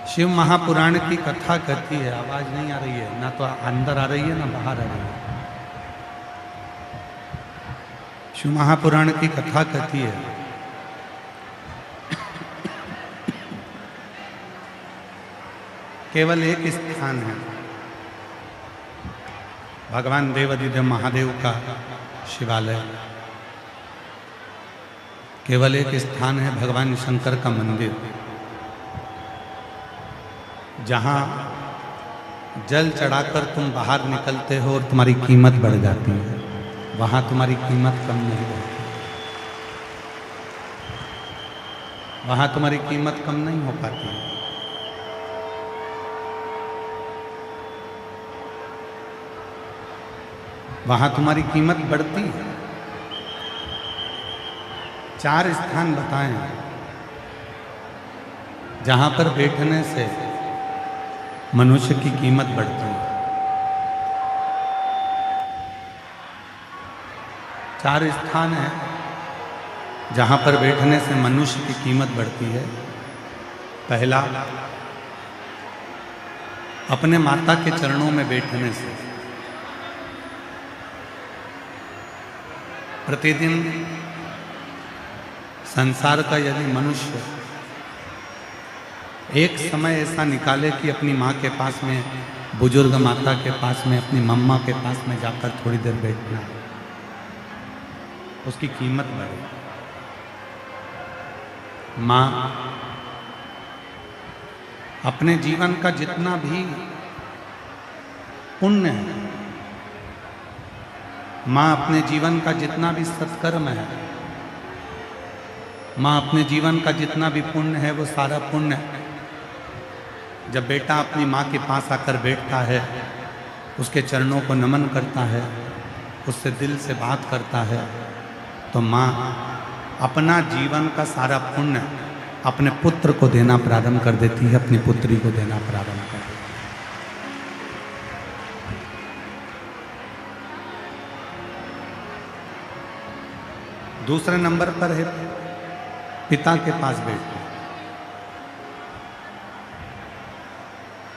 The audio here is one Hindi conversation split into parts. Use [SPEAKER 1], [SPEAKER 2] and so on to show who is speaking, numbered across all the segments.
[SPEAKER 1] शिव महापुराण की कथा कहती है, आवाज नहीं आ रही है, ना तो अंदर आ रही है ना बाहर आ रही है। शिव महापुराण की कथा कहती है, केवल एक स्थान है भगवान देवाधिदेव महादेव का शिवालय, केवल एक स्थान है भगवान शंकर का मंदिर, जहां जल चढ़ाकर तुम बाहर निकलते हो और तुम्हारी कीमत बढ़ जाती है। वहां तुम्हारी कीमत कम नहीं होती, वहां तुम्हारी कीमत कम नहीं हो पाती। वहां तुम्हारी कीमत बढ़ती है। 4 स्थान बताए हैं जहां पर बैठने से मनुष्य की कीमत बढ़ती है। 4 स्थान हैं जहां पर बैठने से मनुष्य की कीमत बढ़ती है। पहला, अपने माता के चरणों में बैठने से। प्रतिदिन संसार का यदि मनुष्य एक समय ऐसा निकाले कि अपनी माँ के पास में, बुजुर्ग माता के पास में, अपनी मम्मा के पास में जाकर थोड़ी देर बैठना है, उसकी कीमत बढ़े। माँ अपने जीवन का जितना भी पुण्य है, माँ अपने जीवन का जितना भी सत्कर्म है, माँ अपने जीवन का जितना भी पुण्य है, वो सारा पुण्य जब बेटा अपनी माँ के पास आकर बैठता है, उसके चरणों को नमन करता है, उससे दिल से बात करता है, तो माँ अपना जीवन का सारा पुण्य अपने पुत्र को देना प्रारंभ कर देती है, अपनी पुत्री को देना प्रारंभ कर देती है। दूसरे नंबर पर है पिता के पास बैठना।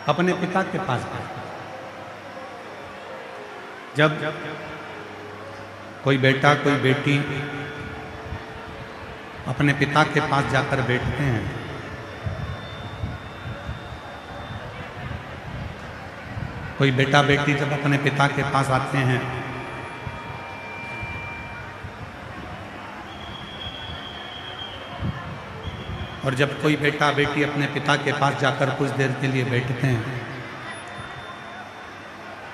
[SPEAKER 1] अपने पिता के पास बैठना। जब कोई बेटा कोई बेटी अपने पिता के पास जाकर बैठते हैं, कोई बेटा बेटी जब अपने पिता के पास आते हैं, और जब कोई बेटा बेटी अपने पिता के पास जाकर कुछ देर के लिए बैठते हैं,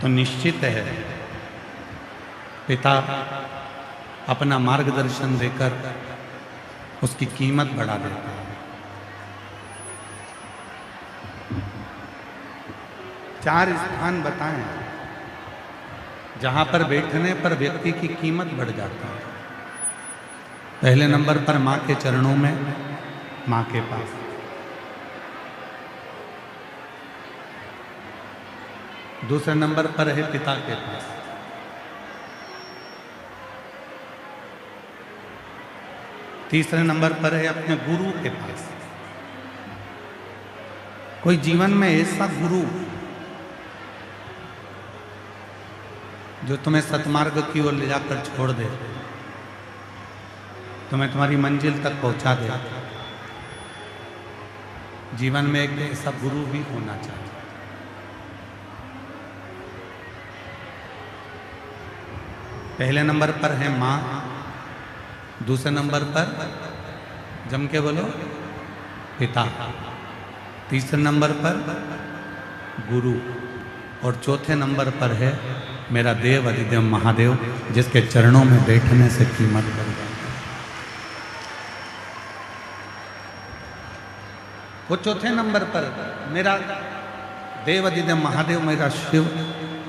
[SPEAKER 1] तो निश्चित है पिता अपना मार्गदर्शन देकर उसकी कीमत बढ़ा देता है। 4 स्थान बताएं जहां पर बैठने पर व्यक्ति की कीमत बढ़ जाता है। पहले नंबर पर मां के चरणों में, मां के पास। दूसरे नंबर पर है पिता के पास। तीसरे नंबर पर है अपने गुरु के पास। कोई जीवन में ऐसा गुरु जो तुम्हें सतमार्ग की ओर ले जाकर छोड़ दे, तुम्हें तुम्हारी मंजिल तक पहुंचा दे। जीवन में एक ऐसा गुरु भी होना चाहिए। पहले नंबर पर है मां, दूसरे नंबर पर जम के बोलो पिता, तीसरे नंबर पर गुरु, और चौथे नंबर पर है मेरा देव अधिदेव महादेव, जिसके चरणों में बैठने से कीमत बढ़ जाती है। वो चौथे नंबर पर मेरा देव अधिदेव महादेव, मेरा शिव,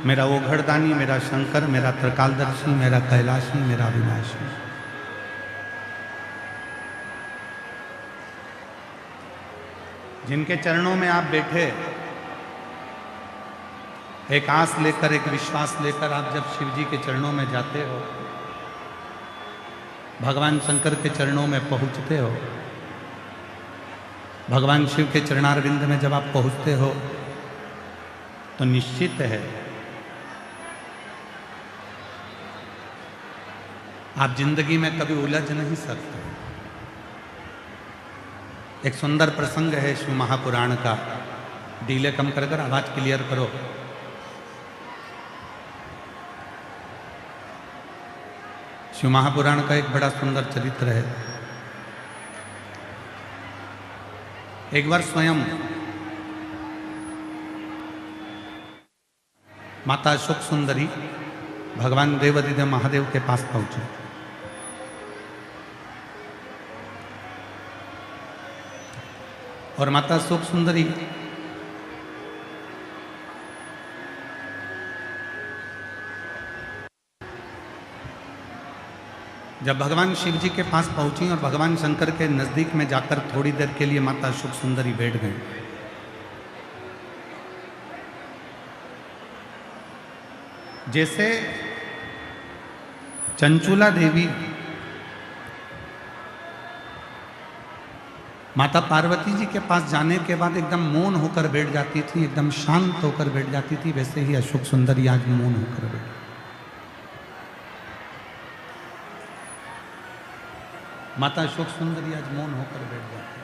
[SPEAKER 1] मेरा ओघड़दानी, मेरा शंकर, मेरा त्रिकालदर्शी, मेरा कैलाशी, मेरा अविनाशी। जिनके चरणों में आप बैठे, एक आस लेकर, एक विश्वास लेकर आप जब शिव जी के चरणों में जाते हो, भगवान शंकर के चरणों में पहुंचते हो, भगवान शिव के चरणारविंद में जब आप पहुंचते हो तो निश्चित है आप जिंदगी में कभी उलझ नहीं सकते। एक सुंदर प्रसंग है शिव महापुराण का। डीले कम कर आवाज क्लियर करो। शिव महापुराण का एक बड़ा सुंदर चरित्र है। एक बार स्वयं माता सुख सुंदरी भगवान देवाधिदेव महादेव के पास पहुंचे। और माता सुख सुंदरी जब भगवान शिव जी के पास पहुंची और भगवान शंकर के नजदीक में जाकर थोड़ी देर के लिए माता सुख सुंदरी बैठ गई, जैसे चंचुला देवी माता पार्वती जी के पास जाने के बाद एकदम मौन होकर बैठ जाती थी, एकदम शांत होकर बैठ जाती थी, वैसे ही अशोक सुंदरी आज मौन होकर बैठ। माता अशोक सुंदरी आज मौन होकर बैठ जाती।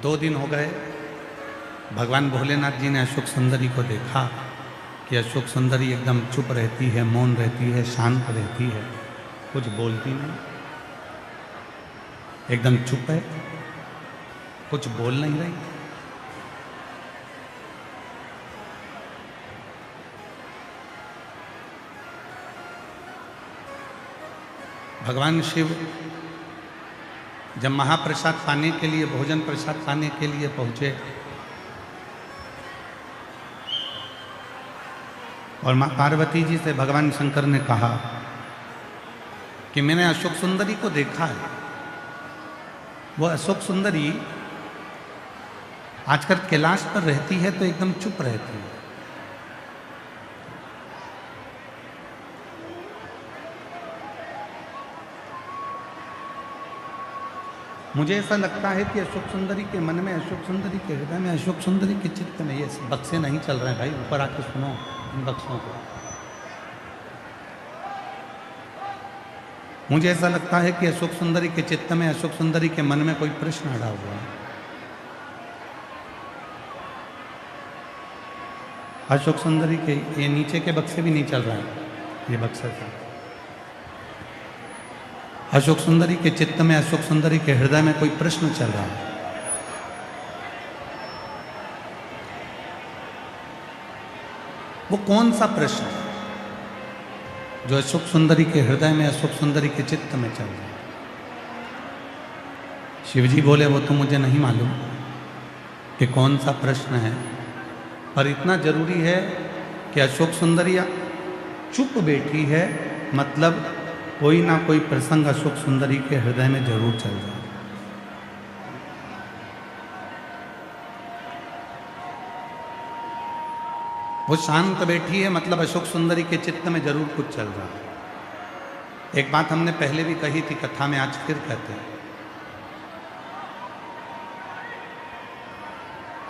[SPEAKER 1] 2 दिन हो गए, भगवान भोलेनाथ जी ने अशोक सुंदरी को देखा कि अशोक सुंदरी एकदम चुप रहती है, मौन रहती है, शांत रहती है, कुछ बोलती नहीं, एकदम चुप है, कुछ बोल नहीं रही। भगवान शिव जब महाप्रसाद पाने के लिए, भोजन प्रसाद पाने के लिए पहुंचे और मां पार्वती जी से भगवान शंकर ने कहा कि मैंने अशोक सुंदरी को देखा है। वो अशोक सुंदरी आजकल कैलाश पर रहती है तो एकदम चुप रहती है। मुझे ऐसा लगता है कि अशोक सुंदरी के मन में, अशोक सुंदरी के हृदय में, अशोक सुंदरी के चित्त में ये बक्से नहीं चल रहे हैं। भाई ऊपर आके सुनो इन बक्सों को। मुझे ऐसा लगता है कि अशोक सुंदरी के चित्त में, अशोक सुंदरी के मन में कोई प्रश्न अड़ा हुआ है। अशोक सुंदरी के ये नीचे के बक्से भी नहीं चल रहे हैं, ये बक्सा था। अशोक सुंदरी के चित्त में, अशोक सुंदरी के हृदय में कोई प्रश्न चल रहा है। वो कौन सा प्रश्न जो अशोक सुंदरी के हृदय में, अशोक सुंदरी के चित्त में चल रहा है? शिवजी बोले वो तो मुझे नहीं मालूम कि कौन सा प्रश्न है, पर इतना जरूरी है कि अशोक सुंदरी चुप बैठी है, मतलब कोई ना कोई प्रसंग अशोक सुंदरी के हृदय में जरूर चल रहा है। वो शांत बैठी है, मतलब अशोक सुंदरी के चित्त में जरूर कुछ चल रहा है। एक बात हमने पहले भी कही थी कथा में, आज फिर कहते हैं।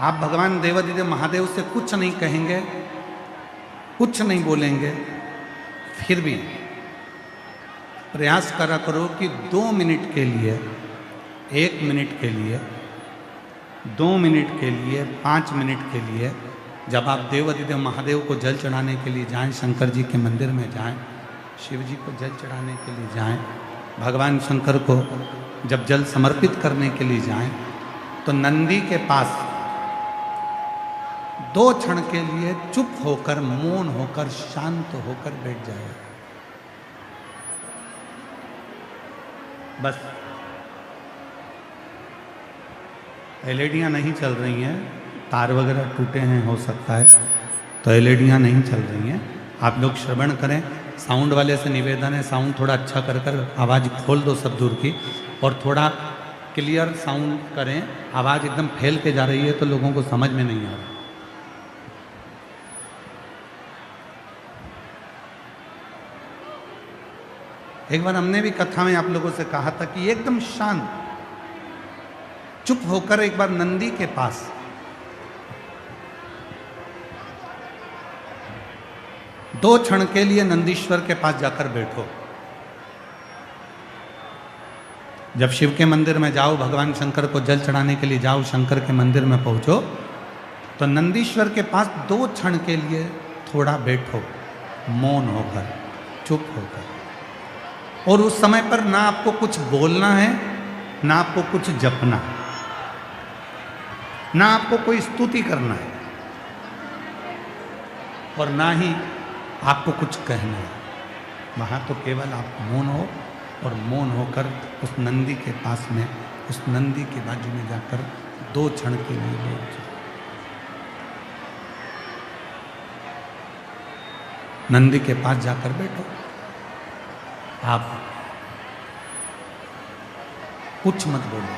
[SPEAKER 1] आप भगवान देवाधिदेव महादेव से कुछ नहीं कहेंगे, कुछ नहीं बोलेंगे, फिर भी प्रयास करा करो कि 2 मिनट के लिए, 1 मिनट के लिए, 2 मिनट के लिए, 5 मिनट के लिए, जब आप देवाधिदेव महादेव को जल चढ़ाने के लिए जाएं, शंकर जी के मंदिर में जाएं, शिव जी को जल चढ़ाने के लिए जाएं, भगवान शंकर को जब जल समर्पित करने के लिए जाएं, तो नंदी के पास 2 क्षण के लिए चुप होकर, मौन होकर, शांत होकर बैठ जाए। बस एलईडियाँ नहीं चल रही हैं, तार वगैरह टूटे हैं हो सकता है, तो एलईडियाँ नहीं चल रही हैं। आप लोग श्रवण करें। साउंड वाले से निवेदन है, साउंड थोड़ा अच्छा कर आवाज़ खोल दो सब दूर की, और थोड़ा क्लियर साउंड करें। आवाज़ एकदम फैल के जा रही है तो लोगों को समझ में नहीं आ रहा। एक बार हमने भी कथा में आप लोगों से कहा था कि एकदम शांत, चुप होकर एक बार नंदी के पास दो क्षण के लिए नंदीश्वर के पास जाकर बैठो। जब शिव के मंदिर में जाओ, भगवान शंकर को जल चढ़ाने के लिए जाओ, शंकर के मंदिर में पहुंचो तो नंदीश्वर के पास दो क्षण के लिए थोड़ा बैठो, मौन होकर, चुप होकर। और उस समय पर ना आपको कुछ बोलना है, ना आपको कुछ जपना है, ना आपको कोई स्तुति करना है, और ना ही आपको कुछ कहना है। वहां तो केवल आप मौन हो, और मौन होकर उस नंदी के पास में, उस नंदी के बाजू में जाकर दो क्षण के लिए बैठ जाओ। नंदी के पास जाकर बैठो। आप कुछ मत बोलो,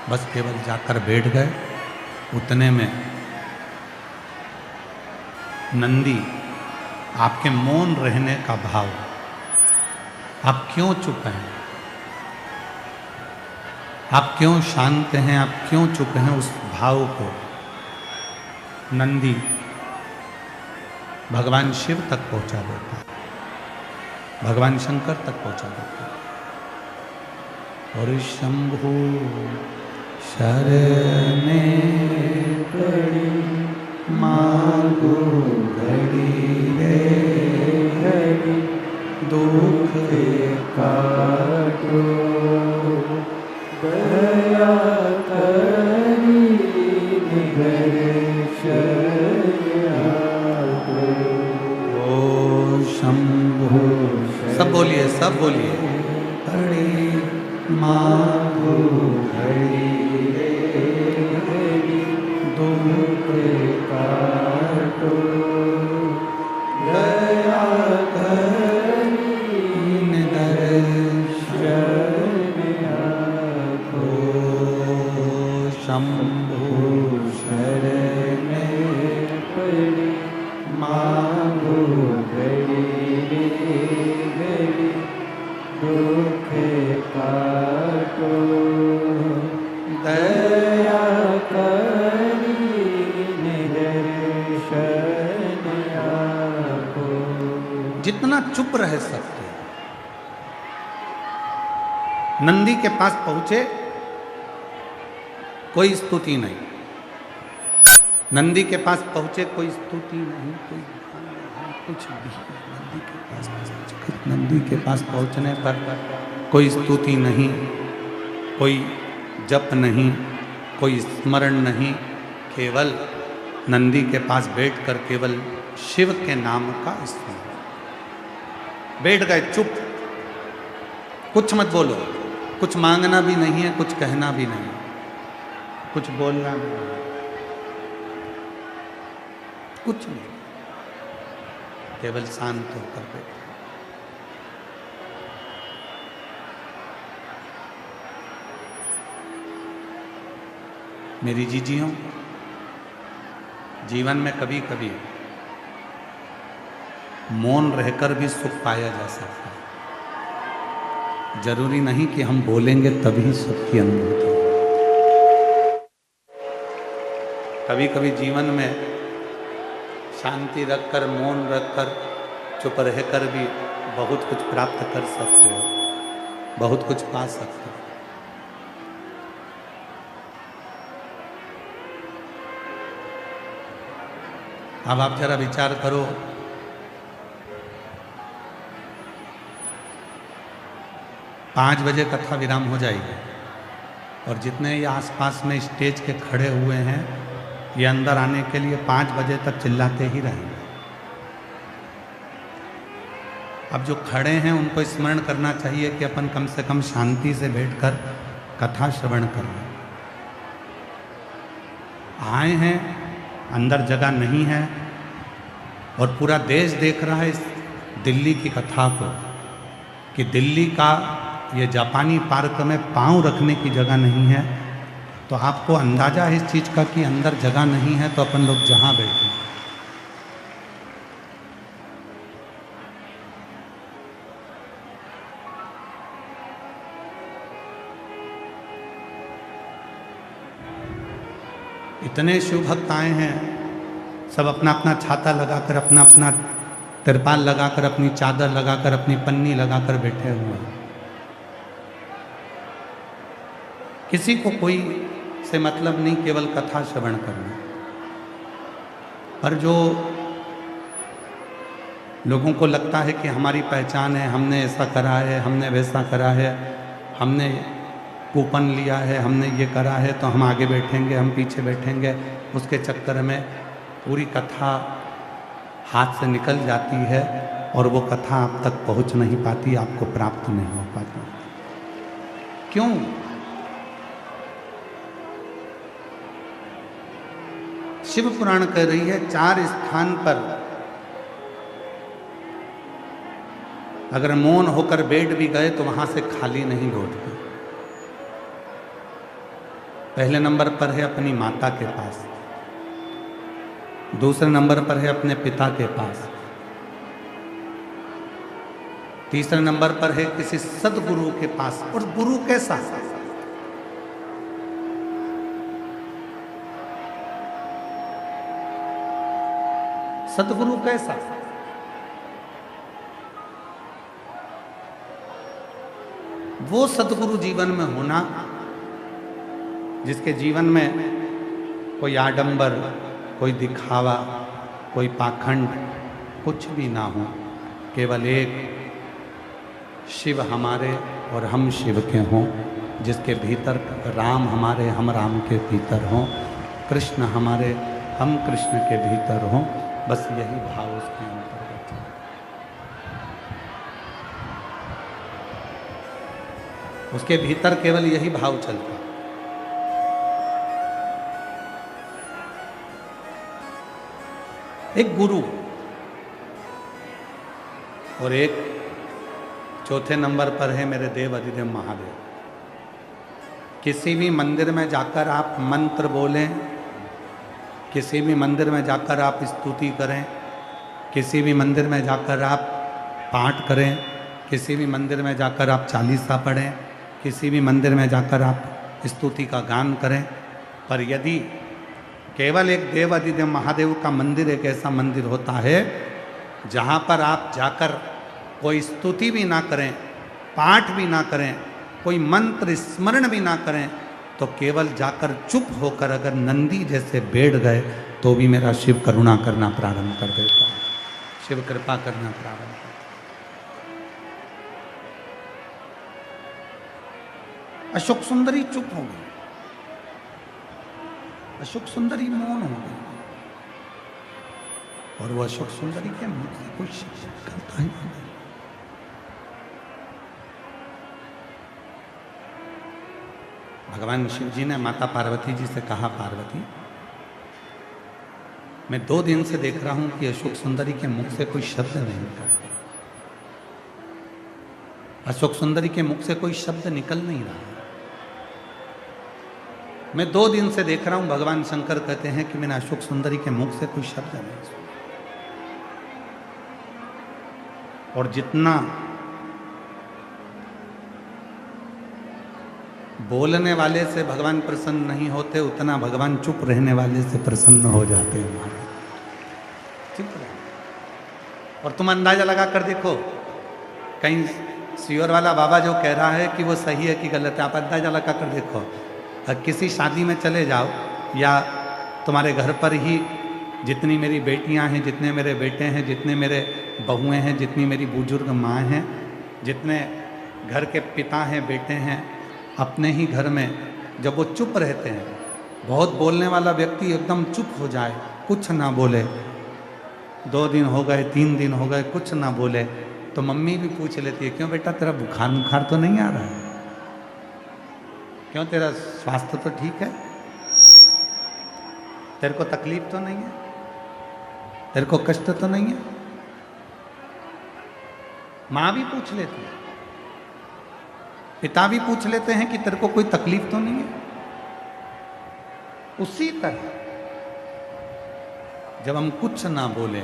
[SPEAKER 1] बस केवल जाकर बैठ गए। उतने में नंदी आपके मौन रहने का भाव, आप क्यों चुप हैं, आप क्यों शांत हैं, आप क्यों चुप हैं, उस भाव को नंदी भगवान शिव तक पहुंचा देता है, भगवान शंकर तक पहुंचा देता है। और शंभु शरणे पड़ी मांगो घड़ी रे घड़ी, दुख काटो दया करी निगर ओ शंभु। सब बोलिए, सब बोलिए। घड़ी मांगो घड़ी रे घड़ी, दुख काटो दया करी दर्शन आको। शंभु शरण पड़ी मांगो घड़ी रे घड़ी, दुख काटो दया करी दर्शन आको। जितना चुप रह सकते। नंदी के पास पहुंचे, कोई स्तुति नहीं। नंदी के पास पहुंचे, कोई स्तुति नहीं, कोई कुछ भी। नंदी के पास पहुंचने पर कोई स्तुति नहीं, कोई जप नहीं, कोई स्मरण नहीं, केवल नंदी के पास बैठकर केवल शिव के नाम का स्मरण। बैठ गए चुप, कुछ मत बोलो, कुछ मांगना भी नहीं है, कुछ कहना भी नहीं, कुछ बोलना भी नहीं, कुछ नहीं, केवल शांत होकर बैठे। मेरी जीजियों, जीवन में कभी कभी मौन रहकर भी सुख पाया जा सकता है। जरूरी नहीं कि हम बोलेंगे तभी सुख की अनुभूति। कभी कभी जीवन में शांति रखकर, मौन रखकर, चुप रहकर भी बहुत कुछ प्राप्त कर सकते हो, बहुत कुछ पा सकते हो। अब आप जरा विचार करो, पाँच बजे कथा विराम हो जाएगी और जितने ये आसपास में स्टेज के खड़े हुए हैं, ये अंदर आने के लिए 5 बजे तक चिल्लाते ही रहेंगे। अब जो खड़े हैं उनको स्मरण करना चाहिए कि अपन कम से कम शांति से बैठकर कथा श्रवण करें। आए हैं, अंदर जगह नहीं है और पूरा देश देख रहा है इस दिल्ली की कथा को कि दिल्ली का ये जापानी पार्क में पाँव रखने की जगह नहीं है। तो आपको अंदाजा है इस चीज़ का कि अंदर जगह नहीं है, तो अपन लोग जहाँ बैठे। इतने शिव भक्त आए हैं, सब अपना अपना छाता लगाकर, अपना अपना तिरपाल लगाकर, अपनी चादर लगाकर, अपनी पन्नी लगाकर बैठे हुए हैं। किसी को कोई से मतलब नहीं, केवल कथा श्रवण करना। पर जो लोगों को लगता है कि हमारी पहचान है, हमने ऐसा करा है, हमने वैसा करा है, हमने कूपन लिया है, हमने ये करा है, तो हम आगे बैठेंगे, हम पीछे बैठेंगे, उसके चक्कर में पूरी कथा हाथ से निकल जाती है और वो कथा आप तक पहुंच नहीं पाती, आपको प्राप्त नहीं हो पाती। क्यों? शिव पुराण कह रही है 4 स्थान पर अगर मौन होकर बैठ भी गए तो वहां से खाली नहीं लौटते। पहले नंबर पर है अपनी माता के पास, दूसरे नंबर पर है अपने पिता के पास, तीसरे नंबर पर है किसी सदगुरु के पास। और गुरु कैसा? सदगुरु कैसा? वो सदगुरु जीवन में होना जिसके जीवन में कोई आडंबर, कोई दिखावा, कोई पाखंड कुछ भी ना हो, केवल एक शिव हमारे और हम शिव के हों, जिसके भीतर राम हमारे, हम राम के भीतर हों, कृष्ण हमारे, हम कृष्ण के भीतर हों। बस यही भाव उसके अंतर्गत है। उसके भीतर केवल यही भाव चलता। एक गुरु और एक चौथे नंबर पर है मेरे देव अधिदेव महादेव। किसी भी मंदिर में जाकर आप मंत्र बोलें, किसी भी मंदिर में जाकर आप स्तुति करें, किसी भी मंदिर में जाकर आप पाठ करें, किसी भी मंदिर में जाकर आप चालीसा पढ़ें, किसी भी मंदिर में जाकर आप स्तुति का गान करें, पर यदि केवल एक देव अधिदेव महादेव का मंदिर एक ऐसा मंदिर होता है जहाँ पर आप जाकर कोई स्तुति भी ना करें, पाठ भी ना करें, कोई मंत्र स्मरण भी ना करें, तो केवल जाकर चुप होकर अगर नंदी जैसे बैठ गए तो भी मेरा शिव करुणा करना प्रारंभ कर देता है, शिव कृपा करना प्रारंभ कर देता है। अशोक सुंदरी चुप हो गई, अशोक सुंदरी मौन हो गई, और वो अशोक सुंदरी के मुख से कोई शब्द निकलता ही नहीं। भगवान शिव जी ने माता पार्वती जी से कहा, पार्वती मैं 2 दिन से देख रहा हूं कि अशोक सुंदरी के मुख से कोई शब्द नहीं निकलता, अशोक सुंदरी के मुख से कोई शब्द निकल नहीं रहा। मैं 2 दिन से देख रहा हूं, भगवान शंकर कहते हैं कि मैंने अशोक सुंदरी के मुख से कोई शब्द नहीं सुना। और जितना बोलने वाले से भगवान प्रसन्न नहीं होते, उतना भगवान चुप रहने वाले से प्रसन्न हो जाते हैं। हमारे चुप रहे। और तुम अंदाजा लगा कर देखो, कहीं सियोर वाला बाबा जो कह रहा है कि वो सही है कि गलत है, आप अंदाजा लगा कर देखो। किसी शादी में चले जाओ या तुम्हारे घर पर ही जितनी मेरी बेटियां हैं, जितने मेरे बेटे हैं, जितने मेरे बहुएं हैं, जितनी मेरी बुजुर्ग माँ हैं, जितने घर के पिता हैं, बेटे हैं, अपने ही घर में जब वो चुप रहते हैं, बहुत बोलने वाला व्यक्ति एकदम चुप हो जाए, कुछ ना बोले, 2 दिन हो गए, 3 दिन हो गए, कुछ ना बोले, तो मम्मी भी पूछ लेती है, क्यों बेटा तेरा बुखार तो नहीं आ रहा है, क्यों तेरा स्वास्थ्य तो ठीक है, तेरे को तकलीफ तो नहीं है, तेरे को कष्ट तो नहीं है। माँ भी पूछ लेती है, पिता भी पूछ लेते हैं कि तेरे को कोई तकलीफ तो नहीं है। उसी तरह जब हम कुछ ना बोले,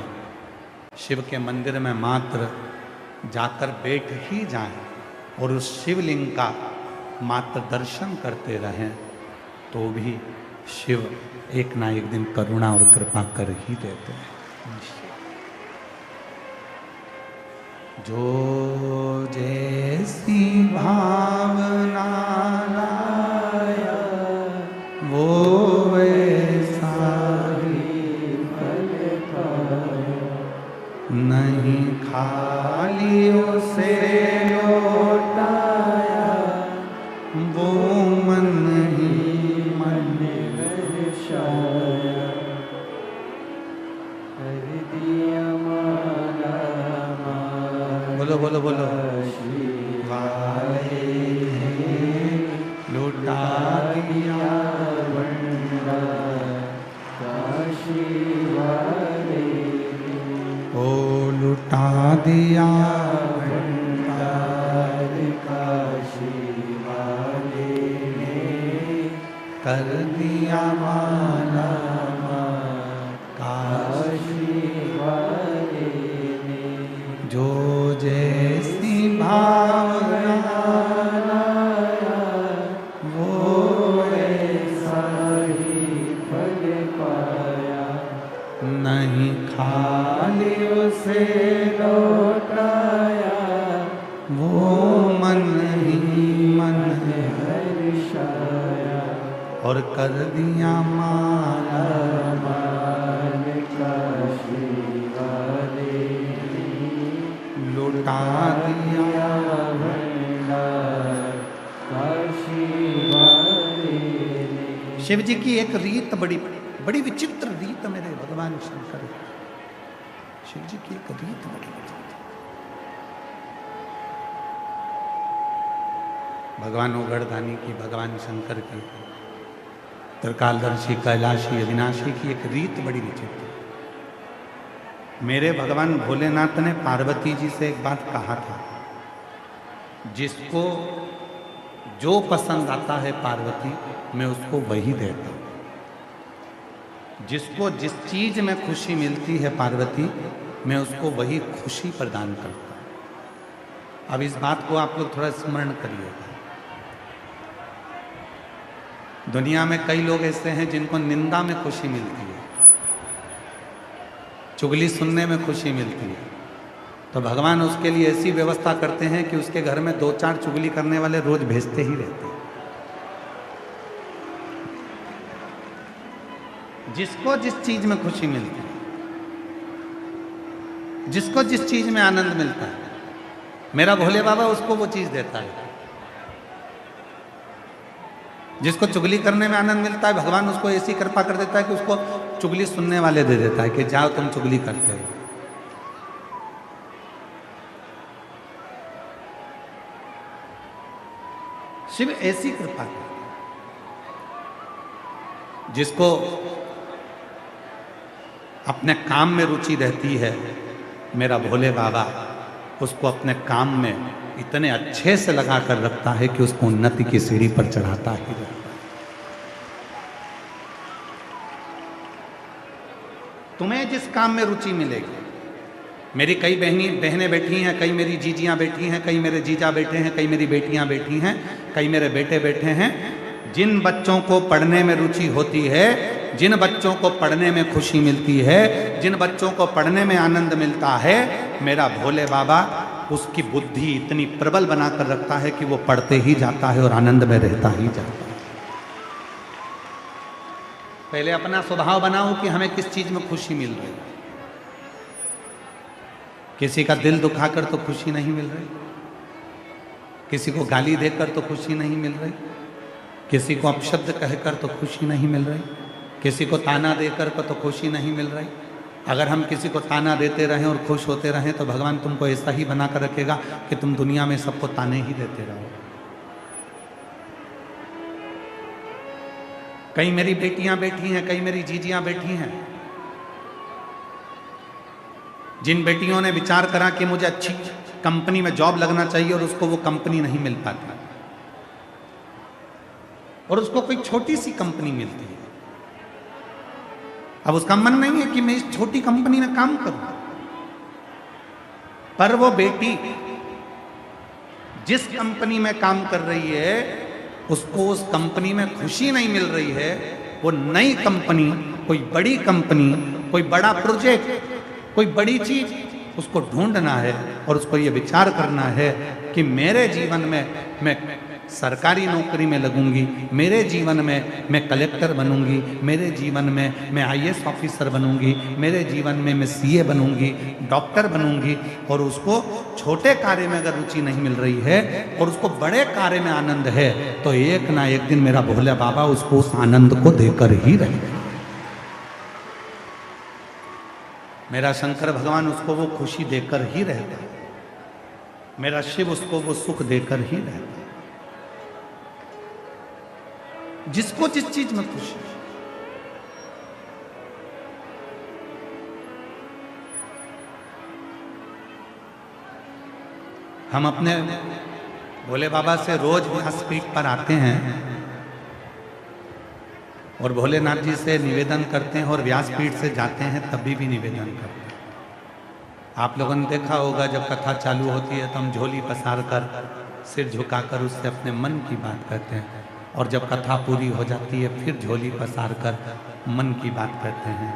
[SPEAKER 1] शिव के मंदिर में मात्र जाकर बैठ ही जाएं और उस शिवलिंग का मात्र दर्शन करते रहें, तो भी शिव एक ना एक दिन करुणा और कृपा कर ही देते हैं। जो जैसी भावना लाया वो वैसा ही फल पाया, नहीं खाली उसे लौटाया वो मन ही मन दर्शाया, कर दिया माला बोलो बोलो बोलो वाले लुटा दिया भंडार काशी वाले, ओ लुटा दिया भंडार काशी वाले ने, कर दिया माला काशी वाले ने, जो जैसी भावना लाया वो ऐसा ही फल पाया, नहीं खाली उसे लौटाया वो मन ही मन हर्षाया, और कर दिया माला माल काशी वाले, लुटा दिया भंडार काशी वाले। शिव जी की एक रीत बड़ी बड़ी विचित्र रीत मेरे भगवान शंकर, शिव जी की एक रीत बड़ी विचित्र। भगवान उगड़दानी की, भगवान शंकर की, त्रिकालदर्शी कैलाशी अविनाशी की एक रीत बड़ी विचित्र। मेरे भगवान भोलेनाथ ने पार्वती जी से एक बात कहा था, जिसको जो पसंद आता है पार्वती मैं उसको वही देता हूँ, जिसको जिस चीज में खुशी मिलती है पार्वती मैं उसको वही खुशी प्रदान करता हूँ। अब इस बात को आप लोग थोड़ा स्मरण करिएगा। दुनिया में कई लोग ऐसे हैं जिनको निंदा में खुशी मिलती है, चुगली सुनने में खुशी मिलती है, तो भगवान उसके लिए ऐसी व्यवस्था करते हैं कि उसके घर में 2-4 चुगली करने वाले रोज भेजते ही रहते हैं। जिसको जिस चीज में खुशी मिलती है, जिसको जिस चीज में आनंद मिलता है, मेरा भोले बाबा उसको वो चीज देता है। जिसको चुगली करने में आनंद मिलता है, भगवान उसको ऐसी कृपा कर देता है कि उसको चुगली सुनने वाले दे देता है कि जाओ तुम चुगली करते हो। शिव ऐसी कृपा है, जिसको अपने काम में रुचि रहती है, मेरा भोले बाबा उसको अपने काम में इतने अच्छे से लगा कर रखता है कि उसको उन्नति की सीढ़ी पर चढ़ाता ही रहता है। तुम्हें जिस काम में रुचि मिलेगी, मेरी कई बहनें बैठी हैं, कई मेरी जीजियां बैठी हैं, कई मेरे जीजा बैठे हैं, कई मेरी बेटियां बैठी हैं, कई मेरे बेटे बैठे हैं। जिन बच्चों को पढ़ने में रुचि होती है, जिन बच्चों को पढ़ने में खुशी मिलती है, जिन बच्चों को पढ़ने में आनंद मिलता है, मेरा भोले बाबा उसकी बुद्धि इतनी प्रबल बनाकर रखता है कि वो पढ़ते ही जाता है और आनंद में रहता ही जाता है। पहले अपना स्वभाव बनाओ कि हमें किस चीज में खुशी मिल रही है। किसी का दिल दुखाकर तो खुशी नहीं मिल रही, किसी को गाली देकर तो खुशी नहीं मिल रही, किसी को अपशब्द कहकर तो खुशी नहीं मिल रही, किसी को ताना देकर तो खुशी नहीं मिल रही। अगर हम किसी को ताना देते रहें और खुश होते रहें तो भगवान तुमको ऐसा ही बना कर रखेगा कि तुम दुनिया में सबको ताने ही देते रहो। कई मेरी बेटियां बैठी हैं, कई मेरी जीजियां बैठी हैं, जिन बेटियों ने विचार करा कि मुझे अच्छी कंपनी में जॉब लगना चाहिए और उसको वो कंपनी नहीं मिल पाती, और उसको कोई छोटी सी कंपनी मिलती है। अब उसका मन नहीं है कि मैं इस छोटी कंपनी में काम करूं, पर वो बेटी जिस कंपनी में काम कर रही है उसको उस कंपनी में खुशी नहीं मिल रही है, वो नई कंपनी, कोई बड़ी कंपनी, कोई बड़ा प्रोजेक्ट, कोई बड़ी चीज, उसको ढूंढना है और उसको ये विचार करना है कि मेरे जीवन में मैं सरकारी नौकरी में लगूंगी, मेरे जीवन में मैं कलेक्टर बनूंगी, मेरे जीवन में मैं आईएएस ऑफिसर बनूंगी, मेरे जीवन में मैं सीए बनूंगी, डॉक्टर बनूंगी। और उसको छोटे कार्य में अगर रुचि नहीं मिल रही है और उसको बड़े कार्य में आनंद है, तो एक ना एक दिन मेरा भोले बाबा उसको उस आनंद को देकर ही रहेगा। मेरा शंकर भगवान उसको वो खुशी देकर ही रहता है, मेरा शिव उसको वो सुख देकर ही रहता है। जिसको जिस चीज में खुशी, हम अपने भोले बाबा से रोज व्यासपीठ पर आते हैं और भोलेनाथ जी से निवेदन करते हैं और व्यासपीठ से जाते हैं तभी भी निवेदन करते हैं। आप लोगों ने देखा होगा जब कथा चालू होती है तो हम झोली पसार कर, सिर झुकाकर उससे अपने मन की बात करते हैं, और जब कथा पूरी हो जाती है फिर झोली पसार कर मन की बात करते हैं।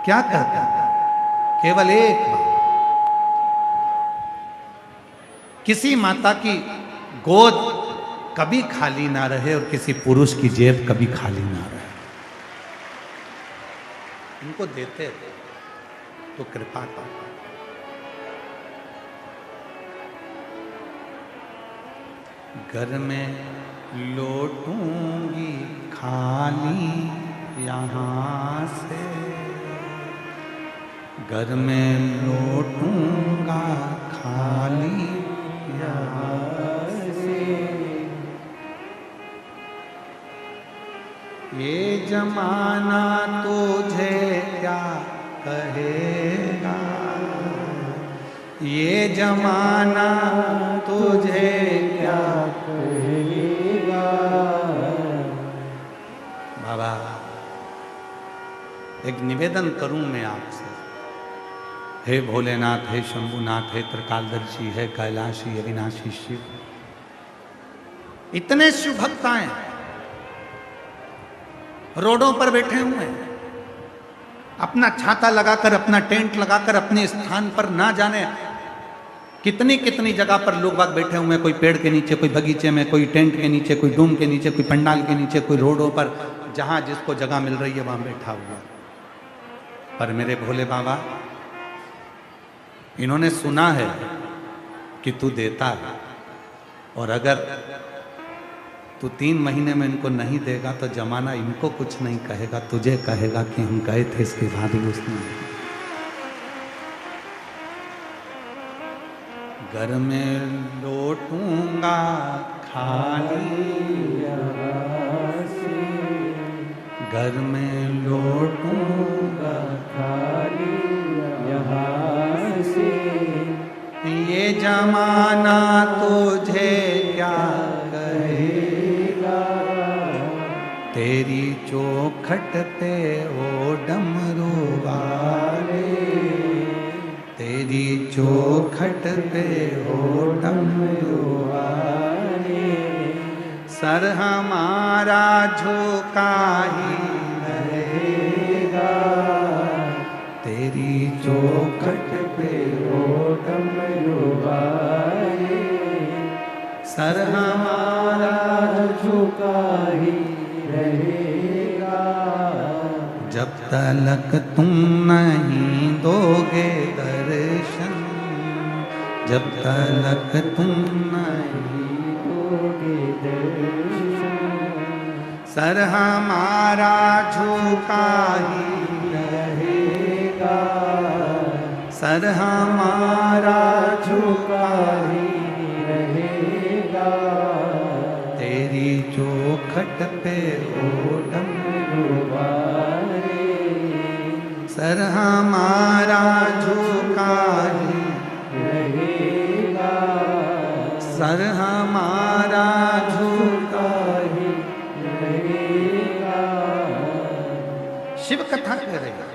[SPEAKER 1] क्या कहते हैं? केवल एक बात, किसी माता की गोद कभी खाली ना रहे और किसी पुरुष की जेब कभी खाली ना रहे। इनको देते तो कृपा का, घर में लौटूंगी खाली यहाँ से, घर में लौटूंगा खाली यहाँ से। ये जमाना तुझे क्या कहेगा, ये जमाना तुझे क्या कहेगा। बाबा एक निवेदन करूं मैं आपसे, हे भोलेनाथ, हे शंभुनाथ, हे त्रिकालदर्शी, हे कैलाशी, अविनाशी शिव, इतने शिव भक्त आए रोडों पर बैठे हुए हैं, अपना छाता लगाकर, अपना टेंट लगाकर अपने स्थान पर ना जाने कितनी कितनी जगह पर लोग बाग बैठे हुए हैं। कोई पेड़ के नीचे, कोई बगीचे में, कोई टेंट के नीचे, कोई डूम के नीचे, कोई पंडाल के नीचे, कोई रोडों पर, जहां जिसको जगह मिल रही है वहां बैठा हुआ। पर मेरे भोले बाबा, इन्होंने सुना है कि तू देता है, और अगर तू 3 महीने में इनको नहीं देगा तो जमाना इनको कुछ नहीं कहेगा, तुझे कहेगा कि हम गए थे, इसके बाद ही उसने। घर में लौटूंगा खाली यहाँ से, घर में लौटूंगा खाली यहाँ से। ये जमाना तुझे क्या कहेगा, तेरी चौखट पे ओ डमरू वाले, तेरी चौखट पे ओ डमरू वाले। सर हमारा झुका ही रहेगा, तेरी चौखट पे ओ डमरू वाले। सर हमारा झुका ही रहेगा, जब तलक तुम नहीं दोगे दर्शन, जब तलक तुम नहीं दोगे दर्शन। सर हमारा झुका ही रहेगा, सर हमारा झुका ही रहेगा। तेरी चौखट पे ओ डमरू वाले, सर हमारा झुका ही रहेगा, सर हमारा झुका ही रहेगा। शिव कथा कह रही है,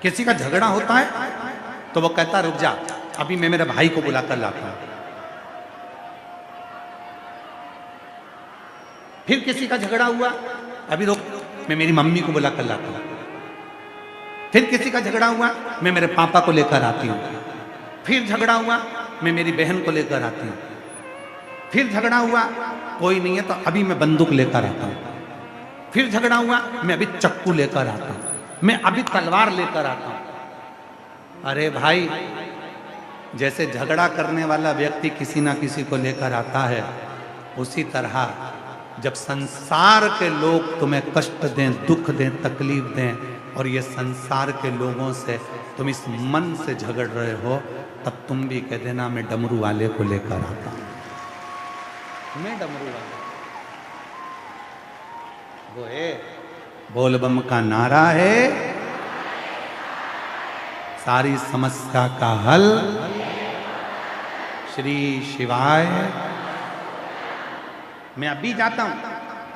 [SPEAKER 1] किसी का झगड़ा होता है तो वो कहता रुक जा, अभी मैं मेरे भाई को बुलाकर लाता हूं। फिर किसी का झगड़ा हुआ, अभी रुक, मैं मेरी मम्मी को बुला कर लाता हूँ। फिर किसी का झगड़ा हुआ, मैं मेरे पापा को लेकर आती हूँ। फिर झगड़ा हुआ, मैं मेरी बहन को लेकर आती हूँ। फिर झगड़ा हुआ, कोई नहीं है तो अभी मैं बंदूक लेकर आता हूँ। फिर झगड़ा हुआ, मैं अभी चक्कू लेकर आता हूँ, मैं अभी तलवार लेकर आता हूँ। अरे भाई, जैसे झगड़ा करने वाला व्यक्ति किसी ना किसी को लेकर आता है, उसी तरह जब संसार के लोग तुम्हें कष्ट दें, दुख दें, तकलीफ दें, और ये संसार के लोगों से तुम इस मन से झगड़ रहे हो, तब तुम भी कह देना मैं डमरू वाले को लेकर आता हूं। मैं डमरू वाला वो है, बोल बम का नारा है, सारी समस्या का हल श्री शिवाय। मैं अभी जाता हूं,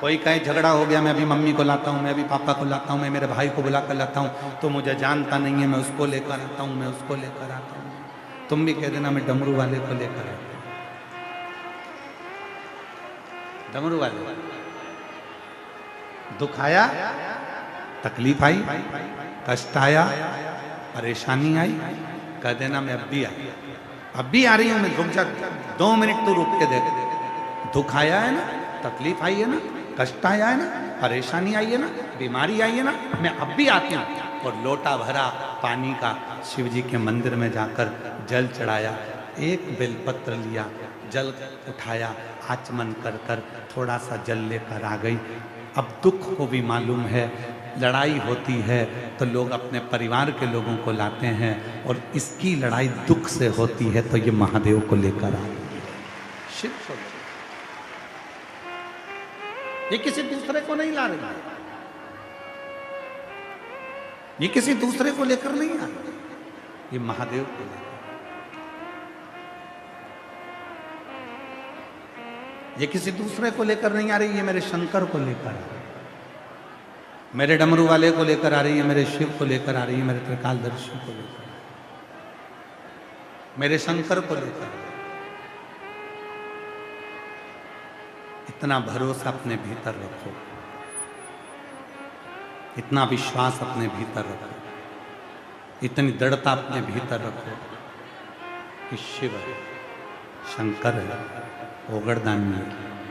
[SPEAKER 1] कोई कहे झगड़ा हो गया, मैं अभी मम्मी को लाता हूं, मैं अभी पापा को लाता हूं, मैं मेरे भाई को बुला कर लाता हूं, तो मुझे जानता नहीं है, मैं उसको लेकर आता हूं, मैं उसको लेकर आता हूं। तुम भी कह देना मैं डमरू वाले को लेकर आता हूं। डमरू वाले, दुख आया, तकलीफ आई, कष्ट आया, परेशानी आई, कह देना मैं अब भी आई, अब भी आ रही हूं मैं, रुक जा 2 मिनट तो रुक के देख। दुख आया है ना, तकलीफ आई है ना, कष्ट आया है ना, परेशानी आई है ना, बीमारी आई है ना, मैं अब भी आती हूँ। और लोटा भरा पानी का शिव जी के मंदिर में जाकर जल चढ़ाया, एक बेलपत्र लिया, जल उठाया, आचमन कर कर थोड़ा सा जल लेकर आ गई। अब दुख को भी मालूम है, लड़ाई होती है तो लोग अपने परिवार के लोगों को लाते हैं, और इसकी लड़ाई दुख से होती है तो ये महादेव को लेकर आए। शिव ये किसी दूसरे को नहीं ला रही, ये किसी दूसरे को लेकर नहीं आ रही, ये महादेव को लेकर। ये किसी दूसरे को लेकर नहीं आ रही, ये मेरे शंकर को लेकर आ रही, मेरे डमरू वाले को लेकर आ रही है, मेरे शिव को लेकर आ रही है, मेरे त्रिकालदर्शी को लेकर, मेरे शंकर को लेकर। इतना भरोसा अपने भीतर रखो, इतना विश्वास अपने भीतर रखो, इतनी दृढ़ता अपने भीतर रखो कि शिव है, शंकर है, ओगड़दानी है,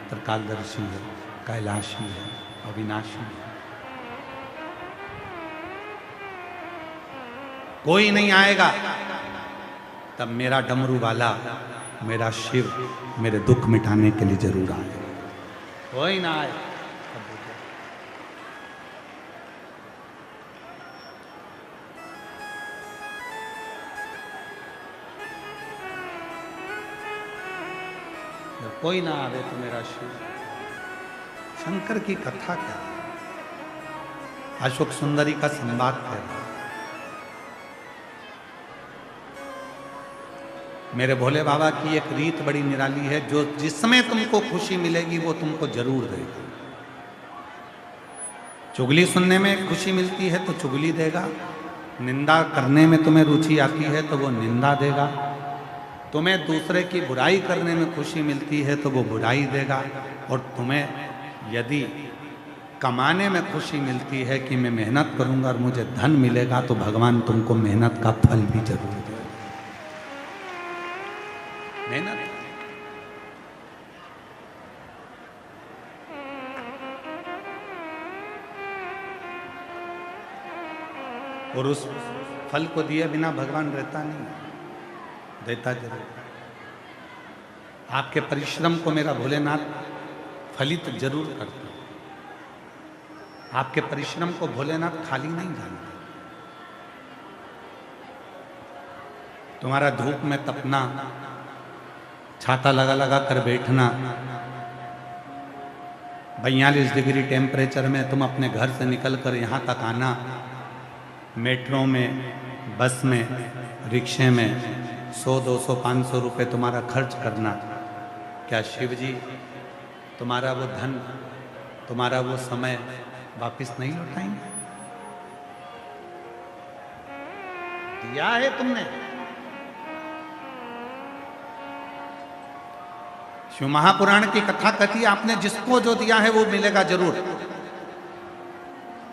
[SPEAKER 1] त्रिकालदर्शी है, कैलाशी है, अविनाशी है। कोई नहीं आएगा तब मेरा डमरू वाला, मेरा शिव मेरे दुख मिटाने के लिए जरूर आएगा। कोई ना आए, जब कोई ना आवे तो मेरा शिव। शंकर की कथा क्या है? अशोक सुंदरी का संवाद कह रहा है, मेरे भोले बाबा की एक रीत बड़ी निराली है, जो जिसमें तुमको खुशी मिलेगी वो तुमको जरूर देगा। चुगली सुनने में खुशी मिलती है तो चुगली देगा, निंदा करने में तुम्हें रुचि आती है तो वो निंदा देगा, तुम्हें दूसरे की बुराई करने में खुशी मिलती है तो वो बुराई देगा, और तुम्हें यदि कमाने में खुशी मिलती है कि मैं मेहनत करूंगा और मुझे धन मिलेगा, तो भगवान तुमको मेहनत का फल भी जरूर देगा। मेहनत, और उस फल को दिए बिना भगवान रहता नहीं, देता जरूर। आपके परिश्रम को मेरा भोलेनाथ फलित जरूर करता, आपके परिश्रम को भोलेनाथ खाली नहीं जानते। तुम्हारा धूप में तपना, छाता लगा लगा कर बैठना, 42 डिग्री टेम्परेचर में तुम अपने घर से निकल कर यहाँ तक आना, मेट्रो में, बस में, रिक्शे में 100, 200, 500 रुपये तुम्हारा खर्च करना, क्या शिव जी तुम्हारा वो धन, तुम्हारा वो समय वापस नहीं लौटाएंगे? दिया है तुमने। शिव महापुराण की कथा कहती है, आपने जिसको जो दिया है वो मिलेगा जरूर।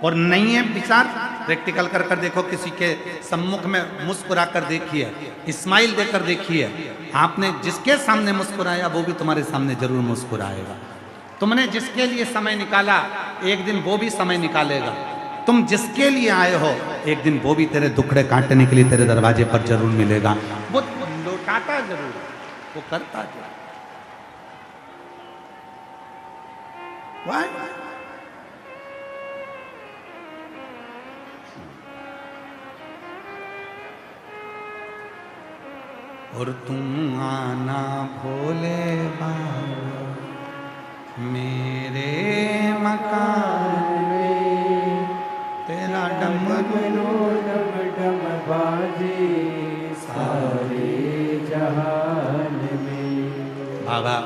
[SPEAKER 1] और नहीं है विचार, प्रैक्टिकल कर कर देखो, किसी के सम्मुख में मुस्कुरा कर देखिए, स्माइल देकर देखिए। आपने जिसके सामने मुस्कुराया वो भी तुम्हारे सामने जरूर मुस्कुराएगा। तुमने जिसके लिए समय निकाला एक दिन वो भी समय निकालेगा। तुम जिसके लिए आए हो एक दिन वो भी तेरे दुखड़े काटने के लिए तेरे दरवाजे पर जरूर मिलेगा। वो लौटाता जरूर, वो करता जरूर। Why? और तुम आना भोले बाबा मेरे मकान में, तेरा डमरू डम डम बाजे सारे जहान में। बाबा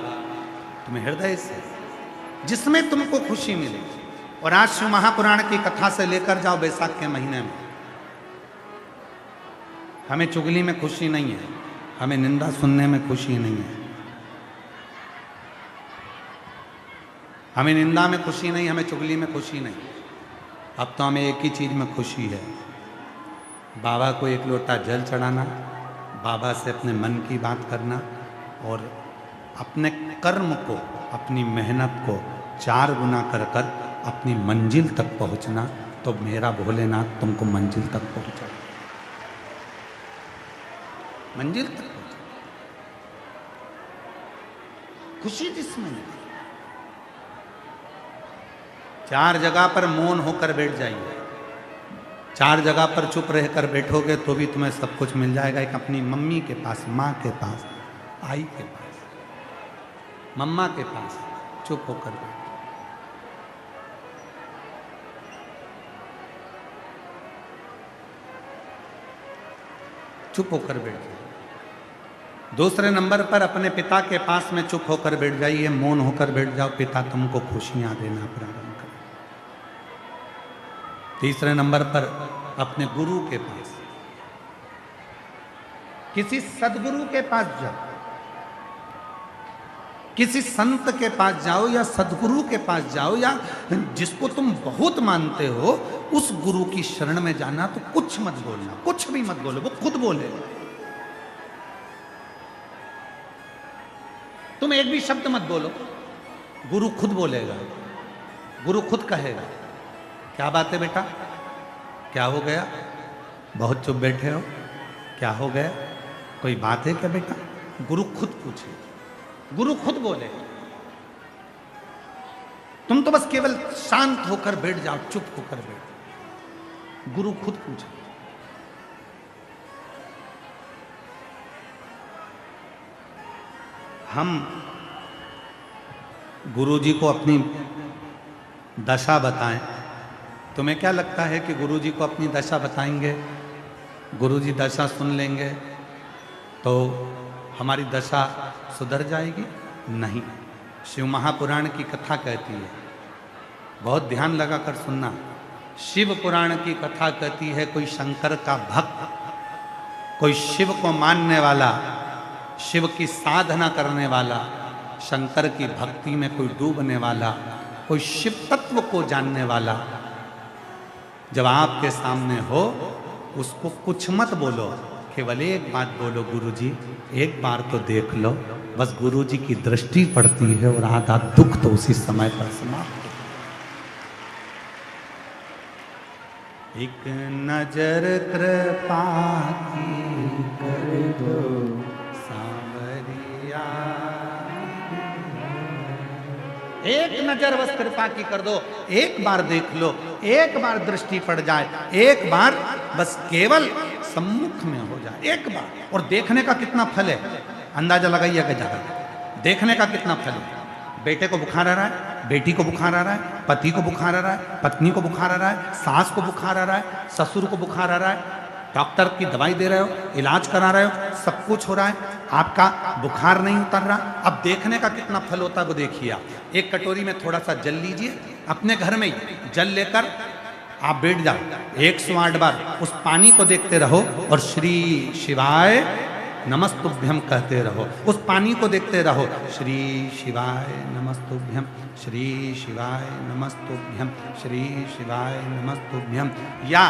[SPEAKER 1] तुम्हें हृदय से जिसमें तुमको खुशी मिले। और आज शिव महापुराण की कथा से लेकर जाओ बैसाख के महीने में। हमें चुगली में खुशी नहीं है, हमें निंदा सुनने में खुशी नहीं है, हमें निंदा में खुशी नहीं, हमें चुगली में खुशी नहीं। अब तो हमें एक ही चीज में खुशी है, बाबा को एक लोटा जल चढ़ाना, बाबा से अपने मन की बात करना और अपने कर्म को, अपनी मेहनत को 4 गुना कर कर अपनी मंजिल तक पहुंचना। तो मेरा भोलेनाथ तुमको मंजिल तक पहुंचा, मंजिल तक पहुंचा। खुशी जिसमें नहीं। 4 जगह पर मौन होकर बैठ जाइए, 4 जगह पर चुप रहकर बैठोगे तो भी तुम्हें सब कुछ मिल जाएगा। एक अपनी मम्मी के पास, माँ के पास, आई के पास, मम्मा के पास चुप होकर बैठ, चुप होकर बैठ जाइए। दूसरे नंबर पर अपने पिता के पास में चुप होकर बैठ जाइए, मौन होकर बैठ जाओ, पिता तुमको खुशियां देना प्रारंभ करें। तीसरे नंबर पर अपने गुरु के पास, किसी सदगुरु के पास जाओ, किसी संत के पास जाओ या सदगुरु के पास जाओ या जिसको तुम बहुत मानते हो उस गुरु की शरण में जाना। तो कुछ मत बोलना, कुछ भी मत बोलो, वो खुद बोले। तुम एक भी शब्द मत बोलो, गुरु खुद बोलेगा, गुरु खुद कहेगा। क्या बात है बेटा, क्या हो गया, बहुत चुप बैठे हो, क्या हो गया, कोई बात है क्या बेटा? गुरु खुद पूछे, गुरु खुद बोले। तुम तो बस केवल शांत होकर बैठ जाओ, चुप होकर बैठ, गुरु खुद पूछे। हम गुरु जी को अपनी दशा बताएं। तुम्हें क्या लगता है कि गुरु जी को अपनी दशा बताएंगे, गुरु जी दशा सुन लेंगे तो हमारी दशा सुधर जाएगी? नहीं। शिव महापुराण की कथा कहती है, बहुत ध्यान लगाकर सुनना। शिव पुराण की कथा कहती है कोई शंकर का भक्त, कोई शिव को मानने वाला, शिव की साधना करने वाला, शंकर की भक्ति में कोई डूबने वाला, कोई शिव तत्व को जानने वाला जब आपके सामने हो उसको कुछ मत बोलो, केवल एक बात बोलो, गुरुजी एक बार तो देख लो। बस गुरुजी की दृष्टि पड़ती है और आधा दुख तो उसी समय पर समाप्त। एक नजर कृपा की कर दो सांवरिया, एक नजर बस कृपा की कर दो, एक बार देख लो, एक बार दृष्टि पड़ जाए, एक बार बस केवल सम्मुख में हो जाए, एक बार। और देखने का कितना फल है अंदाजा लगाइए कि ज्यादा, देखने का कितना फल है। बेटे को बुखार आ रहा है, बेटी को बुखार आ रहा है, पति को बुखार आ रहा है, पत्नी को बुखार आ रहा है, सास को बुखार आ रहा है, ससुर को बुखार आ रहा है, डॉक्टर की दवाई दे रहे हो, इलाज करा रहे हो, सब कुछ हो रहा है, आपका बुखार नहीं उतर रहा। अब देखने का कितना फल होता है वो देखिए आप। एक कटोरी में थोड़ा सा जल लीजिए, अपने घर में ही जल लेकर आप बैठ जाओ, 108 बार उस पानी को देखते रहो और श्री शिवाय नमस्तुभ्यम कहते रहो, उस पानी को देखते रहो। श्री शिवाय नमस्तुभ्यम, श्री शिवाय नमस्तुभ्यम, श्री शिवाय नमस्तुभ्यम। या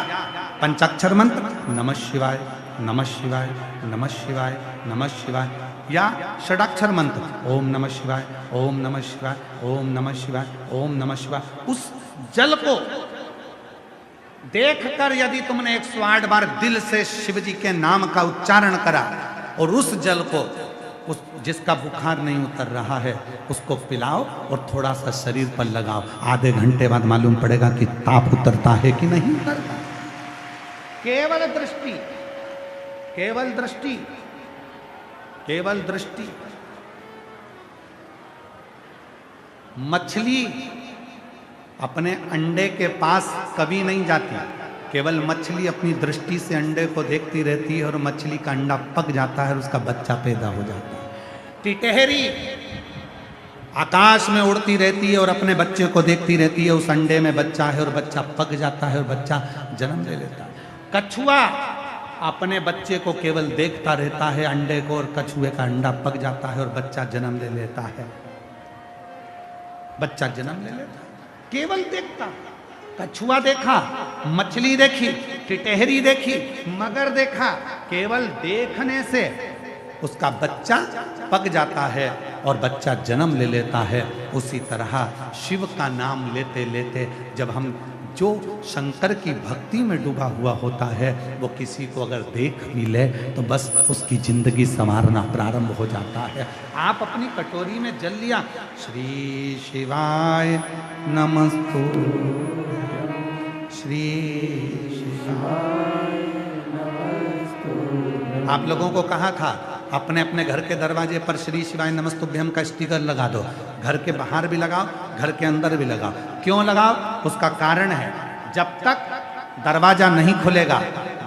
[SPEAKER 1] पंचाक्षर मंत्र नमः शिवाय, नमः शिवाय, नमः शिवाय, नमः शिवाय। या षडाक्षर मंत्र ओम नमः शिवाय, ओम नमः शिवाय, ओम नमः शिवाय, ओम नमः शिवाय। उस जल को देखकर यदि तुमने 108 बार दिल से शिव जी के नाम का उच्चारण करा और उस जल को, उस जिसका बुखार नहीं उतर रहा है, उसको पिलाओ और थोड़ा सा शरीर पर लगाओ, आधे घंटे बाद मालूम पड़ेगा कि ताप उतरता है कि नहीं उतरता। केवल दृष्टि, केवल दृष्टि, केवल दृष्टि। मछली अपने अंडे के पास कभी नहीं जाती, केवल मछली अपनी दृष्टि से अंडे को देखती रहती है और मछली का अंडा पक जाता है और उसका बच्चा पैदा हो जाता है। टिटहरी आकाश में उड़ती रहती है और अपने बच्चे को देखती रहती है, उस अंडे में बच्चा है और बच्चा पक जाता है और बच्चा जन्म ले लेता है। कछुआ अपने बच्चे को केवल देखता रहता है अंडे को, और कछुए का अंडा पक जाता है और बच्चा जन्म ले लेता है, बच्चा जन्म ले लेता है। केवल देखता, कछुआ देखा, मछली देखी, टिटहरी देखी, मगर देखा, केवल देखने से उसका बच्चा पक जाता है और बच्चा जन्म ले लेता है। उसी तरह शिव का नाम लेते लेते जब हम, जो शंकर की भक्ति में डूबा हुआ होता है, वो किसी को अगर देख भी ले तो बस उसकी जिंदगी संवारना प्रारंभ हो जाता है। आप अपनी कटोरी में जल लिया, श्री शिवाय नमस्तु, श्री शिवाय नमस्तु। आप लोगों को कहा था अपने अपने घर के दरवाजे पर श्री शिवाय नमस्तुभ्यम का स्टिकर लगा दो, घर के बाहर भी लगाओ, घर के अंदर भी लगाओ। क्यों लगाओ? उसका कारण है, जब तक दरवाजा नहीं खुलेगा,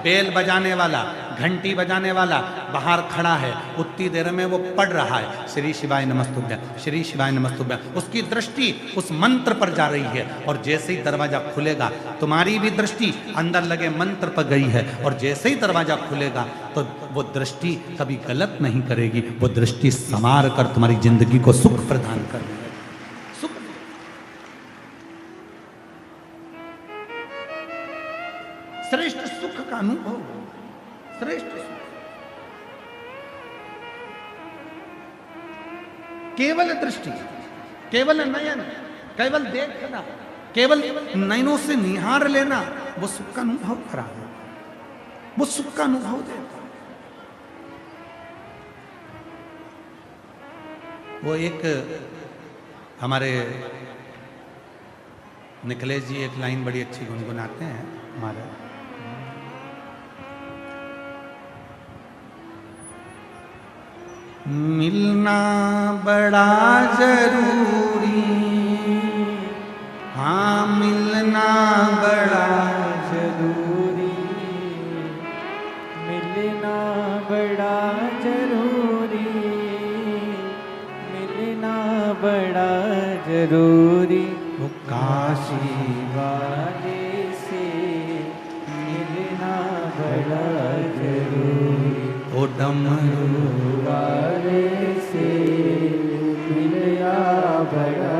[SPEAKER 1] बेल बजाने वाला, घंटी बजाने वाला बाहर खड़ा है, उतनी देर में वो पढ़ रहा है श्री शिवाय नमस्तुभ्यम, श्री शिवाय नमस्तुभ्यम। उसकी दृष्टि उस मंत्र पर जा रही है, और जैसे ही दरवाजा खुलेगा तुम्हारी भी दृष्टि अंदर लगे मंत्र पर गई है, और जैसे ही दरवाजा खुलेगा तो वो दृष्टि कभी गलत नहीं करेगी, वो दृष्टि संवार कर तुम्हारी जिंदगी को सुख प्रदान करेगी। सुख, श्रेष्ठ सुख का अनुभव, श्रेष्ठ सुख। केवल दृष्टि, केवल नयन, केवल देखना, केवल नयनों से निहार लेना, वो सुख का अनुभव करा है, वो सुख का अनुभव देता। वो एक हमारे निखिलेश जी एक लाइन बड़ी अच्छी गुनगुनाते हैं हमारे, मिलना बड़ा जरूरी, हाँ मिलना बड़ा जरूरी,
[SPEAKER 2] मिलना बड़ा जरूरी, मिलना बड़ा जरूरी।
[SPEAKER 1] वो काशी
[SPEAKER 2] वाले से मिलना बड़ा जरूरी,
[SPEAKER 1] ओ डमरू
[SPEAKER 2] वाले से मिलना बड़ा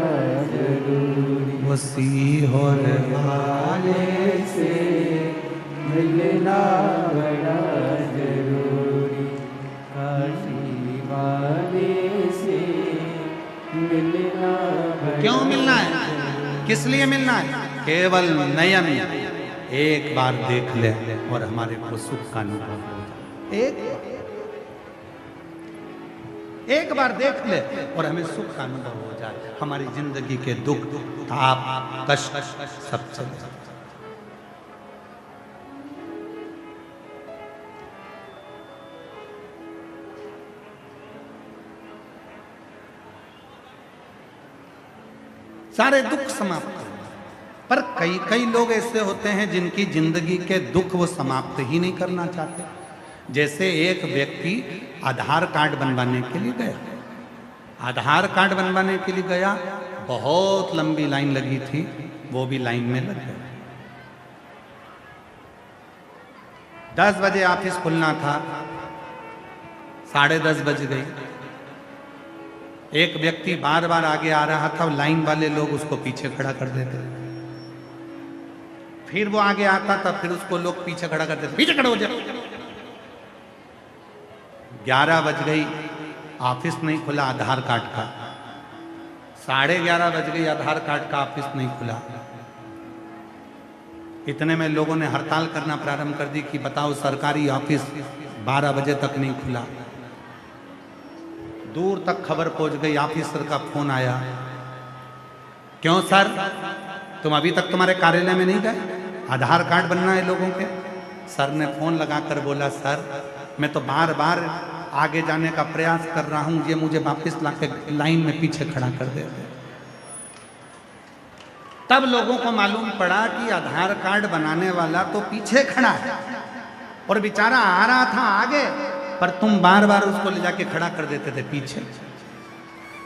[SPEAKER 2] जरूरी,
[SPEAKER 1] वो सीहोर
[SPEAKER 2] वाले से मिलना बड़ा जरूरी, काशी वाले से मिलना बड़ा।
[SPEAKER 1] क्यों मिलना है? किस लिए मिलना है? केवल नयन एक बार देख ले और हमारे को सुख का अनुभव हो जाए। एक बार देख ले और हमें सुख का अनुभव हो जाए, हमारी जिंदगी के दुख, ताप, कष्ट सब चले जाए। सारे दुख समाप्त हो। पर कई कई लोग ऐसे होते हैं जिनकी जिंदगी के दुख वो समाप्त ही नहीं करना चाहते। जैसे एक व्यक्ति आधार कार्ड बनवाने के लिए गया, आधार कार्ड बनवाने के लिए गया, बहुत लंबी लाइन लगी थी, वो भी लाइन में लग गया। 10 बजे ऑफिस खुलना था, 10:30 बज गई। एक व्यक्ति बार बार आगे आ रहा था, लाइन वाले लोग उसको पीछे खड़ा कर देते। फिर वो आगे आता था, फिर उसको लोग पीछे खड़ा कर देते, पीछे खड़ा हो जा। 11 बज गई, ऑफिस नहीं खुला आधार कार्ड का। 11:30 बज गई, आधार कार्ड का ऑफिस नहीं खुला। इतने में लोगों ने हड़ताल करना प्रारंभ कर दी कि बताओ सरकारी ऑफिस 12 बजे तक नहीं खुला। दूर तक खबर पहुंच गई, ऑफिसर का फोन आया, क्यों सर तुम अभी तक तुम्हारे कार्यालय में नहीं गए, आधार कार्ड बनना है लोगों के। सर ने फोन लगाकर बोला, सर मैं तो बार बार आगे जाने का प्रयास कर रहा हूं, ये मुझे वापस लाके लाइन में पीछे खड़ा कर देते। तब लोगों को मालूम पड़ा कि आधार कार्ड बनाने वाला तो पीछे खड़ा है और बेचारा आ रहा था आगे, पर तुम बार बार उसको ले जाके खड़ा कर देते थे पीछे।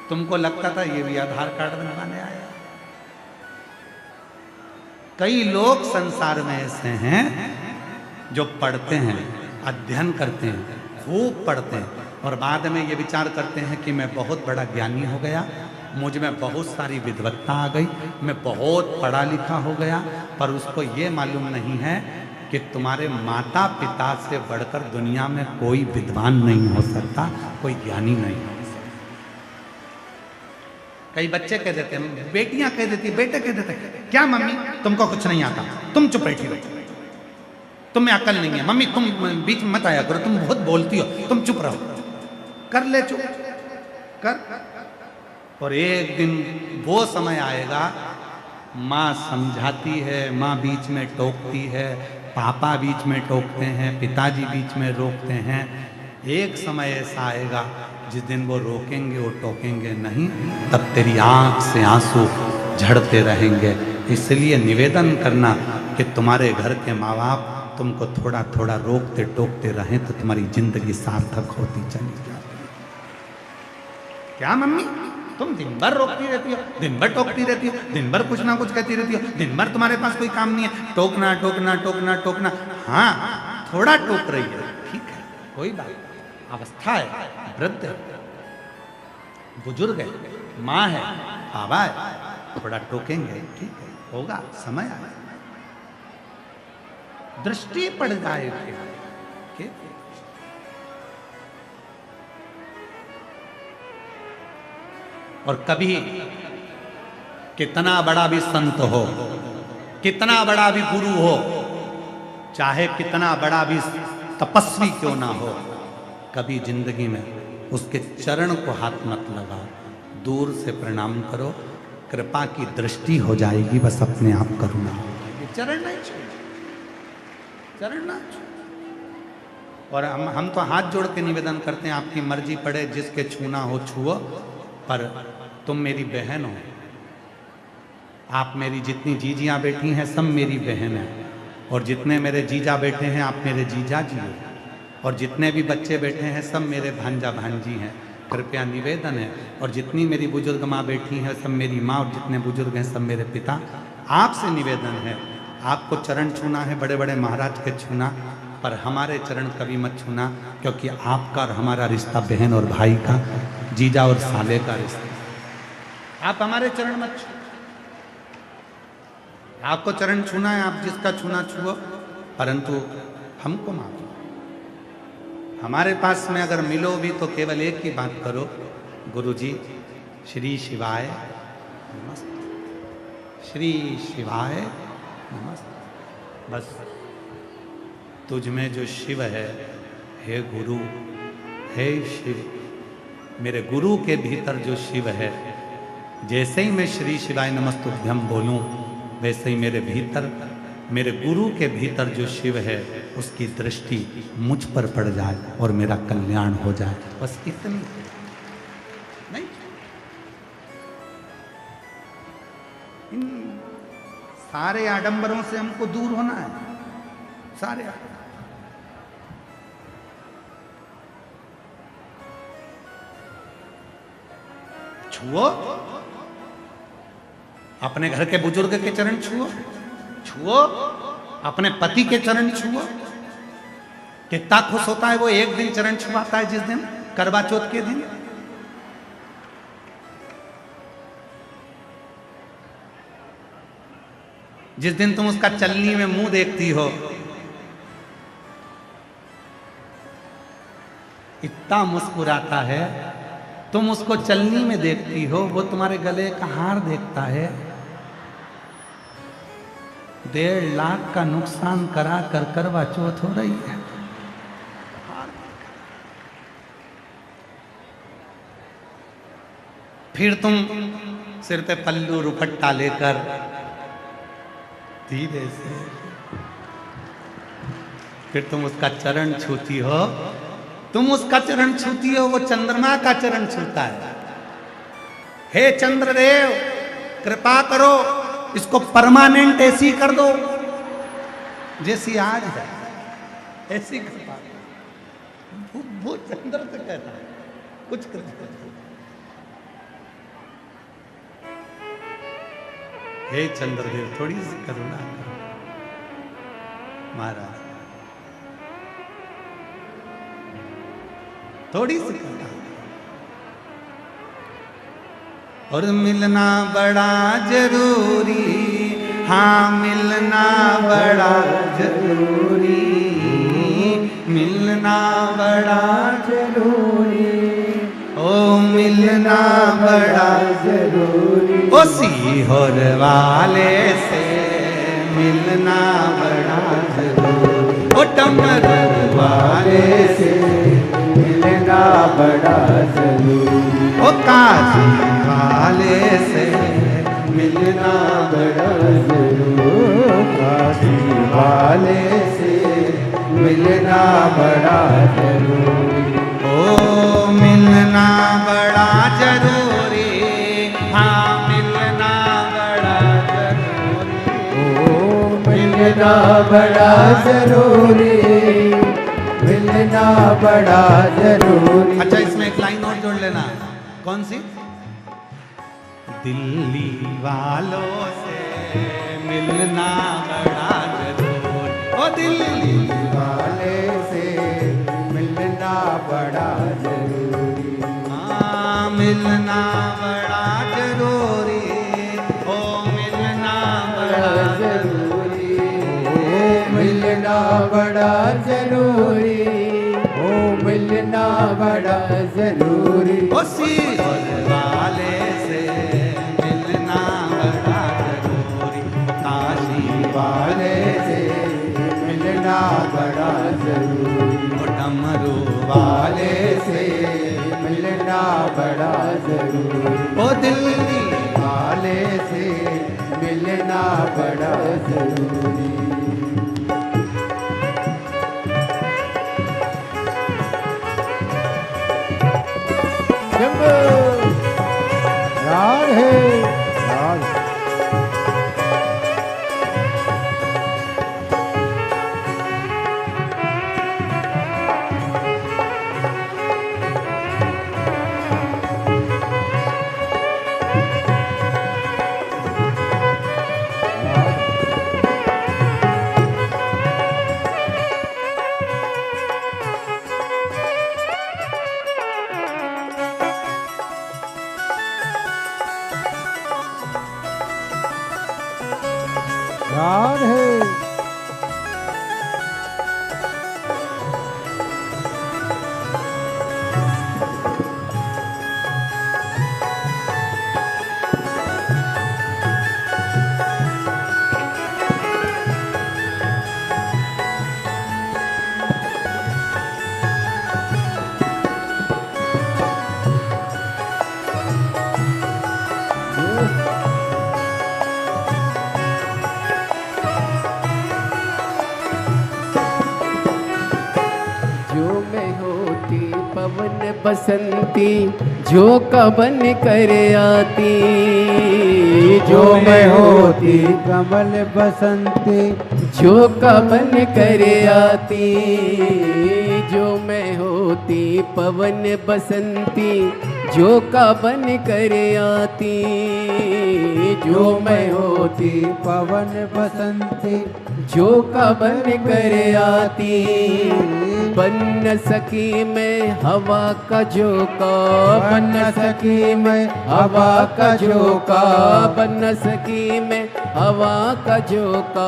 [SPEAKER 1] तुमको लगता था ये भी आधार कार्ड बनवाने आया। कई लोग संसार में ऐसे हैं जो पढ़ते हैं, अध्ययन करते हैं, खूब पढ़ते हैं और बाद में ये विचार करते हैं कि मैं बहुत बड़ा ज्ञानी हो गया, मुझ में बहुत सारी विद्वत्ता आ गई, मैं बहुत पढ़ा लिखा हो गया, पर उसको ये मालूम नहीं है कि तुम्हारे माता पिता से बढ़कर दुनिया में कोई विद्वान नहीं हो सकता, कोई ज्ञानी नहीं हो सकता। कई बच्चे कह देते हैं, बेटियां कह देती है, बेटे कह देते हैं, क्या मम्मी तुमको कुछ नहीं आता, तुम चुप बैठी रहो, तुम्हें अकल नहीं है, मम्मी तुम बीच में मत आया करो, तुम बहुत बोलती हो, तुम चुप रहो, कर ले चुप कर। और एक दिन वो समय आएगा, माँ समझाती है, माँ बीच में टोकती है, पापा बीच में टोकते हैं, पिताजी बीच में रोकते हैं। एक समय ऐसा आएगा जिस दिन वो रोकेंगे, वो टोकेंगे नहीं, तब तेरी आंख से आंसू झड़ते रहेंगे। इसलिए निवेदन करना कि तुम्हारे घर के माँ बाप तुमको थोड़ा थोड़ा रोकते टोकते रहें तो तुम्हारी जिंदगी सार्थक होती चली जाती। क्या मम्मी तुम दिन भर रोकती रहती हो, दिन भर टोकती रहती हो, दिन भर कुछ ना कुछ कहती रहती हो, दिन भर तुम्हारे पास कोई काम नहीं है, टोकना टोकना टोकना टोकना। हाँ थोड़ा टोक रही है, ठीक है, कोई बात, अवस्था है, वृद्ध है, बुजुर्ग है, माँ है, बाबा है, थोड़ा टोकेंगे, ठीक है, होगा, समय आएगा, दृष्टि पड़ जाएगी। और कभी कितना बड़ा भी संत हो, कितना बड़ा भी गुरु हो, चाहे कितना बड़ा भी तपस्वी क्यों ना हो, कभी जिंदगी में उसके चरण को हाथ मत लगाओ, दूर से प्रणाम करो, कृपा की दृष्टि हो जाएगी, बस अपने आप करुणा हो जाएगी। चरण नहीं छू, चरण ना छू। और हम तो हाथ जोड़ के निवेदन करते हैं, आपकी मर्जी पड़े, जिसके छूना हो छुओ, पर तुम मेरी बहन हो, आप मेरी जितनी जीजियाँ बैठी हैं सब मेरी बहन हैं, और जितने मेरे जीजा बैठे हैं आप मेरे जीजा जी हो, और जितने भी बच्चे बैठे हैं सब मेरे भांजा भांजी हैं। कृपया निवेदन है, और जितनी मेरी बुजुर्ग माँ बैठी हैं सब मेरी माँ, और जितने बुजुर्ग हैं सब मेरे पिता। आपसे निवेदन है, आपको चरण छूना है बड़े बड़े महाराज के छूना, पर हमारे चरण कभी मत छूना, क्योंकि आपका और हमारा रिश्ता बहन और भाई का, जीजा और साले का रिश्ता। आप हमारे चरण मत छू, आपको चरण छूना है, आप जिसका छूना छुओ, परंतु हमको माफ। हमारे पास में अगर मिलो भी तो केवल एक ही बात करो, गुरुजी श्री शिवाय नमस्ते, श्री शिवाय नमस्ते, बस तुझ में जो शिव है, हे गुरु, हे शिव, मेरे गुरु के भीतर जो शिव है, जैसे ही मैं श्री शिवाय नमस्तुभ्यं बोलूं, वैसे ही मेरे भीतर, मेरे गुरु के भीतर जो शिव है, उसकी दृष्टि मुझ पर पड़ जाए और मेरा कल्याण हो जाए, बस इतनी नहीं। इन सारे आडंबरों से हमको दूर होना है, सारे छुओ, अपने घर के बुजुर्ग के चरण छुओ, छुओ अपने पति के चरण छुओ, कितना खुश होता है वो एक दिन चरण छुपाता है, जिस दिन करवा चौथ के दिन। जिस दिन तुम उसका चलनी में मुंह देखती हो, इतना मुस्कुराता है। तुम उसको चलनी में देखती हो, वो तुम्हारे गले का हार देखता है। 1.5 लाख का नुकसान करा कर करवा चौथ हो रही है। फिर तुम सिर पे पल्लू रुपट्टा लेकर धीरे से फिर तुम उसका चरण छूती हो। तुम उसका चरण छूती हो, वो चंद्रमा का चरण छूता है। हे चंद्रदेव, कृपा करो, इसको परमानेंट ऐसी कर दो जैसी आज है, ऐसी कृपा करो। वो चंद्र से कहता है कुछ कर दो। हे चंद्रदेव, थोड़ी सी करुणा करो महाराज, थोड़ी सी करुणा। और मिलना बड़ा जरूरी, हाँ मिलना बड़ा जरूरी, मिलना बड़ा
[SPEAKER 2] जरूरी,
[SPEAKER 1] ओ मिलना बड़ा
[SPEAKER 2] जरूरी,
[SPEAKER 1] ओ सीहोर वाले से मिलना बड़ा जरूरी, ओ टमर वाले से
[SPEAKER 2] मिलना बड़ा जरूरी,
[SPEAKER 1] ओ काशी वाले से मिलना
[SPEAKER 2] बड़ा जरूरी, काशी वाले से मिलना बड़ा जरूरी,
[SPEAKER 1] ओ मिलना बड़ा जरूरी, हाँ मिलना बड़ा जरूरी,
[SPEAKER 2] ओ मिलना बड़ा जरूरी, मिलना बड़ा जरूरी।
[SPEAKER 1] अच्छा, इसमें एक लाइन और जोड़ लेना। कौन सी? दिल्ली वालों से मिलना बड़ा जरूरी, ओ दिल्ली
[SPEAKER 2] वाले से मिलना बड़ा जरूरी,
[SPEAKER 1] हाँ मिलना बड़ा जरूरी, ओ मिलना बड़ा
[SPEAKER 2] जरूरी, ओ मिलना बड़ा जरूरी, ओ मिलना बड़ा जरूरी,
[SPEAKER 1] ओ सीहोर वाले से मिलना बड़ा जरूरी, काशी
[SPEAKER 2] वाले से मिलना बड़ा जरूरी,
[SPEAKER 1] ओ डमरू
[SPEAKER 2] वाले से मिलना बड़ा जरूरी,
[SPEAKER 1] ओ दिल्ली
[SPEAKER 2] वाले से मिलना बड़ा जरूरी। राधे राधे। राधे। पवन बसंती जो कबन कर आती, जो मैं होती कमल बसंती जो कबन कर आती, जो मैं होती पवन बसंती जो कबन कर आती, जो मैं होती पवन बसंती जो कबन कर आती, बन न सकी मैं हवा का झोंका,
[SPEAKER 3] बन न सकी मैं हवा का झोंका,
[SPEAKER 2] बन न सकी मैं हवा का झोंका,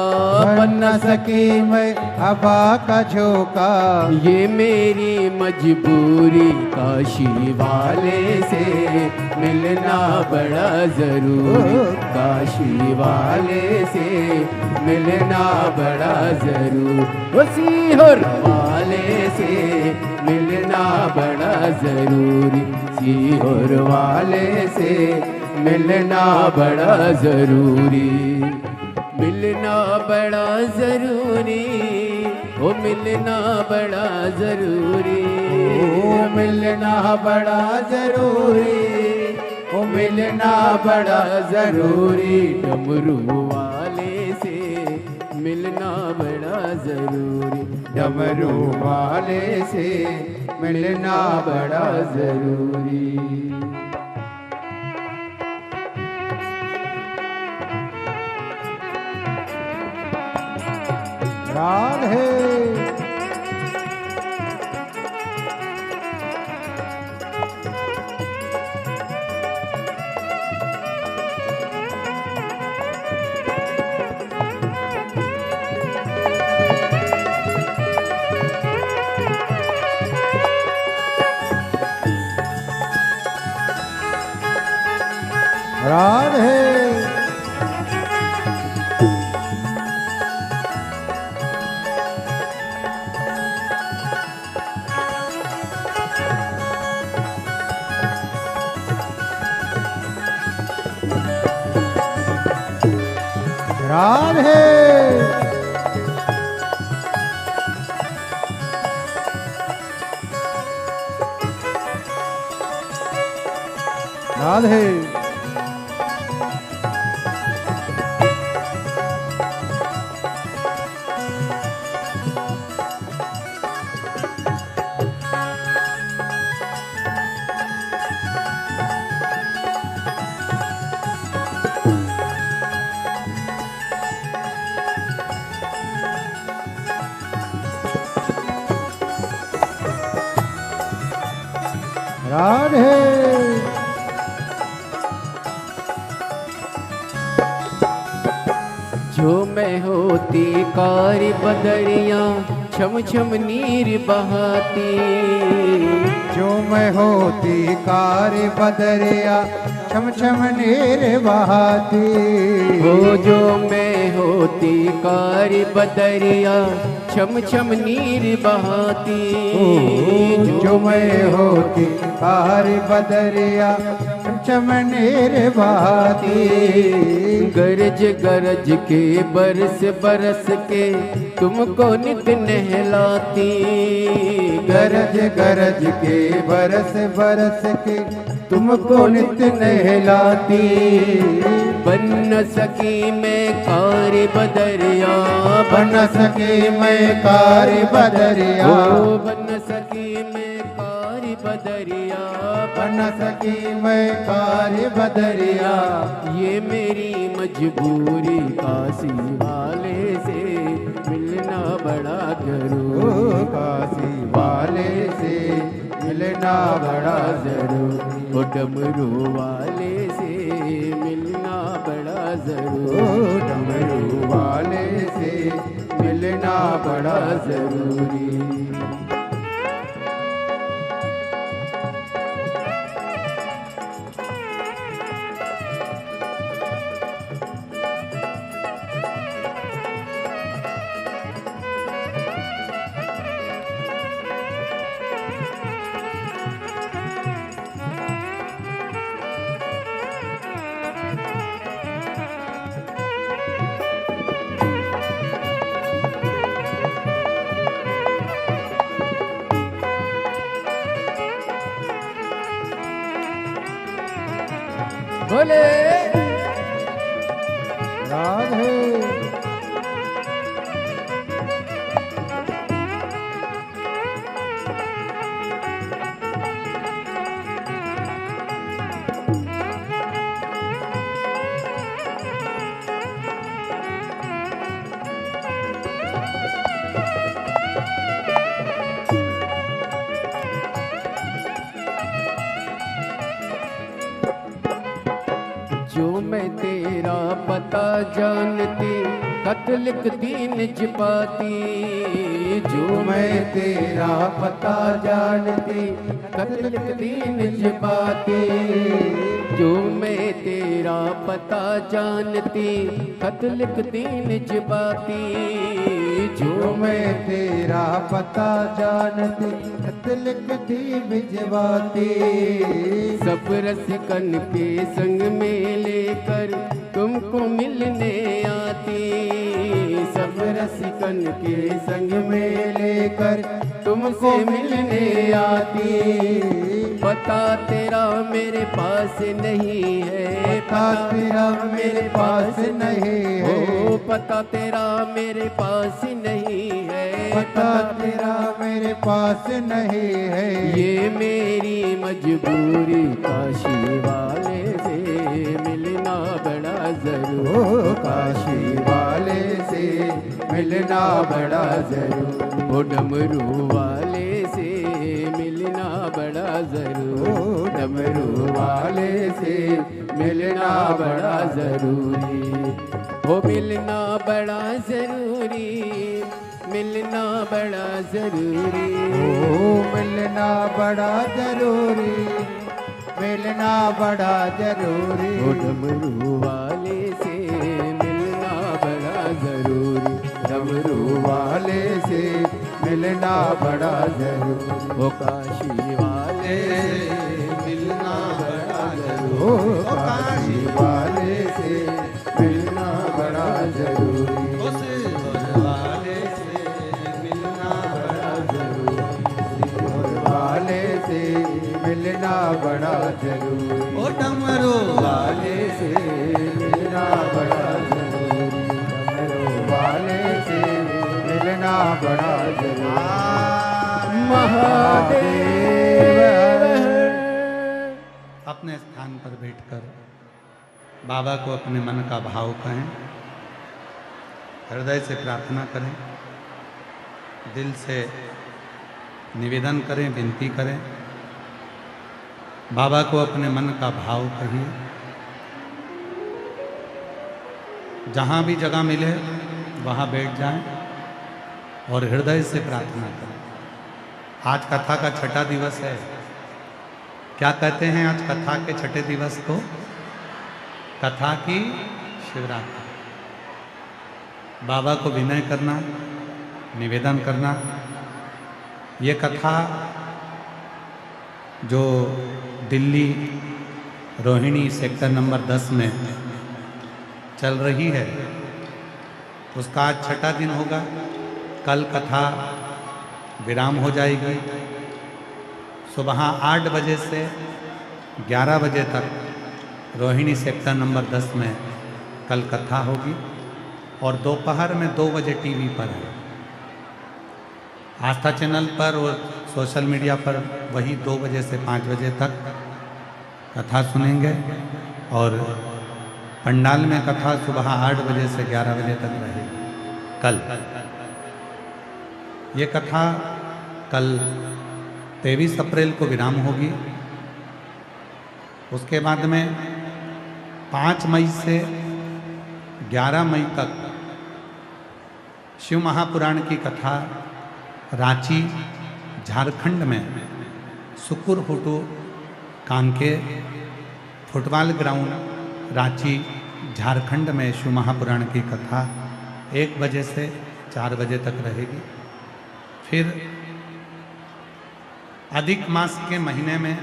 [SPEAKER 3] बन न सकी मैं हवा का झोंका।
[SPEAKER 2] ये मेरी मजबूरी काशी वाले से मिलना बड़ा जरूरी, काशी वाले से मिलना बड़ा जरूरी, उसी हर वाले से मिलना बड़ा जरूरी, सीहोर वाले से मिलना बड़ा जरूरी, मिलना बड़ा जरूरी, ओ मिलना बड़ा जरूरी,
[SPEAKER 3] ओ मिलना बड़ा जरूरी, ओ मिलना बड़ा जरूरी।
[SPEAKER 2] डमरू वाले से मिलना बड़ा जरूरी,
[SPEAKER 3] डमरू वाले से मिलना बड़ा जरूरी। राधे राधे राधे राधे राधे
[SPEAKER 2] जो मैं होती कारी बदरिया छम छम नीर बहाती,
[SPEAKER 3] जो मैं होती कारी बदरिया छम छम नीर बहाती,
[SPEAKER 2] हो जो मैं होती कारी बदरिया छम छम नीर बहाती,
[SPEAKER 3] जो मैं होती कारी बदरिया छम छम नीर बहाती,
[SPEAKER 2] गरज गरज के बरस बरस के तुमको नित नहलाती,
[SPEAKER 3] गरज गरज के बरस बरस के तुमको नित नहलाती,
[SPEAKER 2] बन न सकी मैं कारी बदरिया,
[SPEAKER 3] बन न सकी मैं कारी बदरिया,
[SPEAKER 2] ओ बन न सकी मैं कारी बदरिया,
[SPEAKER 3] बन न सकी मैं कारी बदरिया।
[SPEAKER 2] ये मेरी मजबूरी काशी वाले से मिलना बड़ा जरूरी,
[SPEAKER 3] ओ काशी वाले से मिलना बड़ा जरूरी,
[SPEAKER 2] ओ डमरू वाले से मिलना बड़ा
[SPEAKER 3] ओ
[SPEAKER 2] जरूरी,
[SPEAKER 3] डमरू वाले से मिलना बड़ा जरूरी।
[SPEAKER 2] बोले
[SPEAKER 3] राधे
[SPEAKER 2] पता जानती खत लिखती निज पाती। जो मैं तेरा पता जानती खत लिखती निज पाती। जो मैं तेरा पता जानती खत लिखती निज पाती।
[SPEAKER 3] जो मैं तेरा पता जानती खत लिखती भिजवाती।
[SPEAKER 2] सब रसिकन के संग में लेकर तुमको मिलने आती। सब रसिकन के संग में लेकर तुमसे मिलने आती। पता तेरा मेरे पास नहीं है।
[SPEAKER 3] पता तेरा मेरे पास नहीं है।
[SPEAKER 2] ओ पता तेरा मेरे पास नहीं है।
[SPEAKER 3] पता तेरा मेरे पास नहीं है।
[SPEAKER 2] ये मेरी मजबूरी काशी वाले से मिलना बड़ा जरूर।
[SPEAKER 3] ओ काशी वाले से मिलना बड़ा जरूर।
[SPEAKER 2] ओ डमरू वाले से मिलना बड़ा जरूर।
[SPEAKER 3] डमरू वाले से मिलना बड़ा जरूरी।
[SPEAKER 2] हो मिलना बड़ा जरूरी। मिलना बड़ा जरूरी।
[SPEAKER 3] ओ मिलना बड़ा जरूरी। मिलना बड़ा जरूरी।
[SPEAKER 2] ओ डमरू वाले से मिलना बड़ा जरूरी।
[SPEAKER 3] डमरू वाले से मिलना बड़ा जरूरी।
[SPEAKER 2] ओ काशी वाले से
[SPEAKER 1] मिलना बड़ा
[SPEAKER 3] ओ काशी वाले से मिलना बड़ा जरूरी।
[SPEAKER 1] उस वाले से मिलना बड़ा
[SPEAKER 3] वाले से मिलना बड़ा जरूरी।
[SPEAKER 1] ओ डमरू
[SPEAKER 3] वाले से मिलना बड़ा जरूरी। डमरू वाले से मिलना बड़ा जरूरी।
[SPEAKER 2] महादेव।
[SPEAKER 1] अपने स्थान पर बैठकर बाबा को अपने मन का भाव कहें, हृदय से प्रार्थना करें, दिल से निवेदन करें, विनती करें। बाबा को अपने मन का भाव कहिए। जहाँ भी जगह मिले वहाँ बैठ जाएं और हृदय से प्रार्थना करें। आज कथा का छठा दिवस है। क्या कहते हैं आज कथा के छठे दिवस को? कथा की शिवरात्रि। बाबा को विनय करना, निवेदन करना। ये कथा जो दिल्ली रोहिणी सेक्टर नंबर 10 में चल रही है, उसका आज छठा दिन होगा। कल कथा विराम हो जाएगी। सुबह 8 बजे से 11 बजे तक रोहिणी सेक्टर नंबर 10 में कल कथा होगी और दोपहर में 2 बजे टीवी पर है। आस्था चैनल पर और सोशल मीडिया पर वही 2 बजे से 5 बजे तक कथा सुनेंगे और पंडाल में कथा सुबह 8 बजे से 11 बजे तक रहेगी। कल ये कथा कल 23 अप्रैल को विराम होगी। उसके बाद में 5 मई से 11 मई तक शिव महापुराण की कथा रांची झारखंड में सुकुर Hutu Kanke football ground Ranchi Jharkhand में शिव महापुराण की कथा 1 बजे से 4 बजे तक रहेगी। फिर अधिक मास के महीने में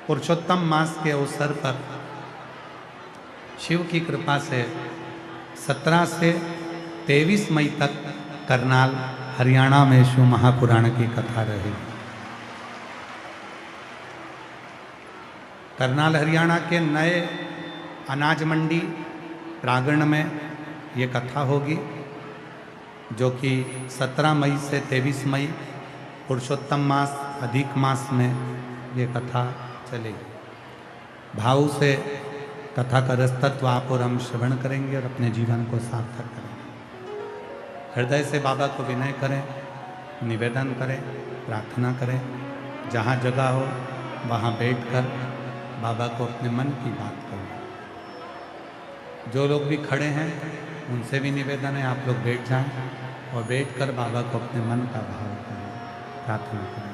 [SPEAKER 1] पुरुषोत्तम मास के अवसर पर शिव की कृपा से 17 से 23 मई तक करनाल हरियाणा में शिव महापुराण की कथा रहेगी। करनाल हरियाणा के नए अनाज मंडी प्रांगण में ये कथा होगी, जो कि 17 मई से 23 मई पुरुषोत्तम मास अधिक मास में ये कथा चलेगी। भाव से कथा का रसतत्व आप और हम श्रवण करेंगे और अपने जीवन को सार्थक करेंगे। हृदय से बाबा को विनय करें, निवेदन करें, प्रार्थना करें। जहाँ जगह हो वहाँ बैठकर बाबा को अपने मन की बात करें। जो लोग भी खड़े हैं उनसे भी निवेदन है आप लोग बैठ जाएं और बैठकर बाबा को अपने मन का भाव करें, प्रार्थना करें।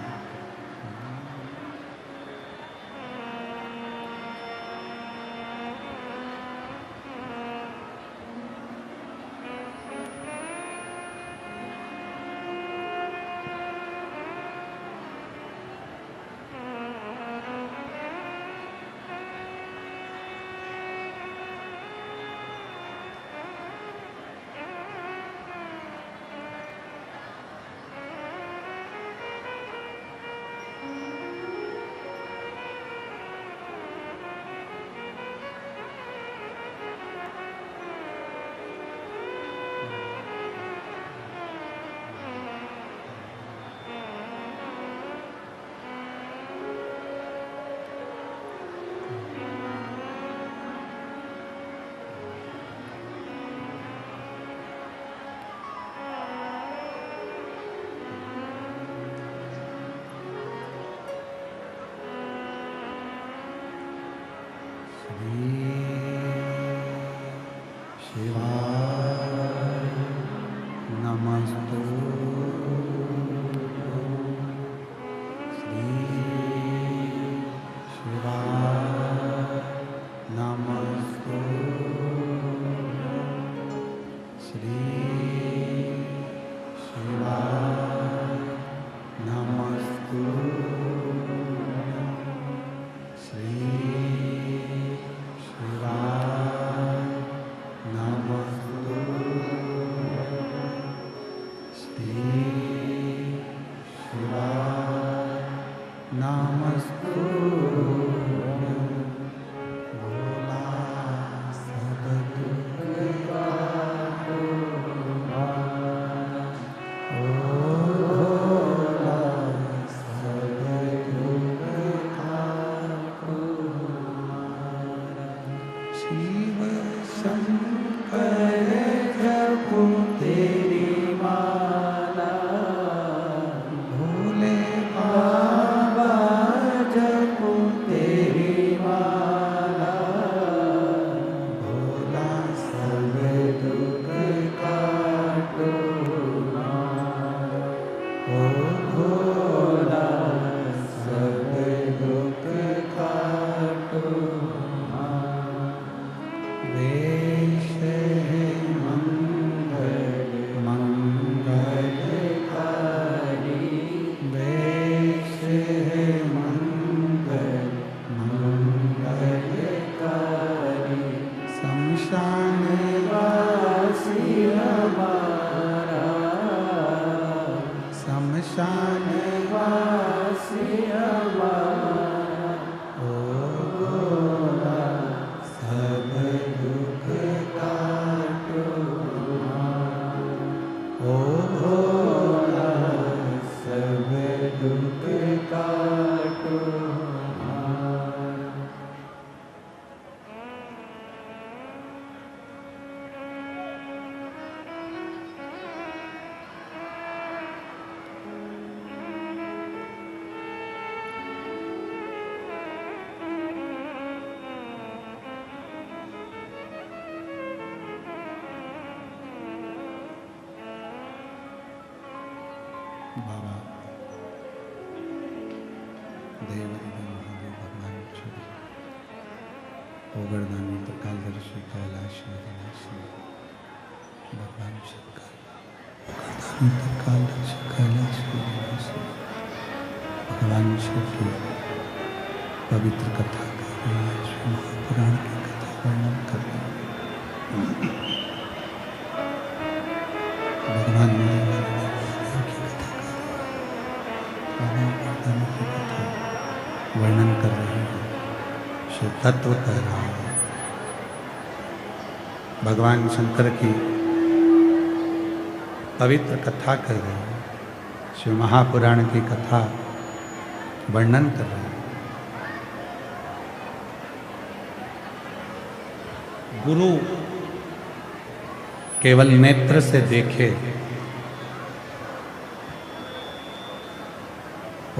[SPEAKER 1] बाबा देवरिदेव महादेव भगवान श्री ओगरदानी प्रकालदर्शी कैलाशी विनाशी भगवान शंकर ओगरदानी प्रकालदर्शी कैलाशी विनाशी भगवान शिव की पवित्र कथा कर रही है, श्री महापुराण की कथा वर्णन कर रही है। भगवान वर्णन कर रहे हैं, शिव तत्व कह रहा है। भगवान शंकर की पवित्र कथा कर रहे हैं, शिव महापुराण की कथा वर्णन कर रहे हैं। गुरु केवल नेत्र से देखे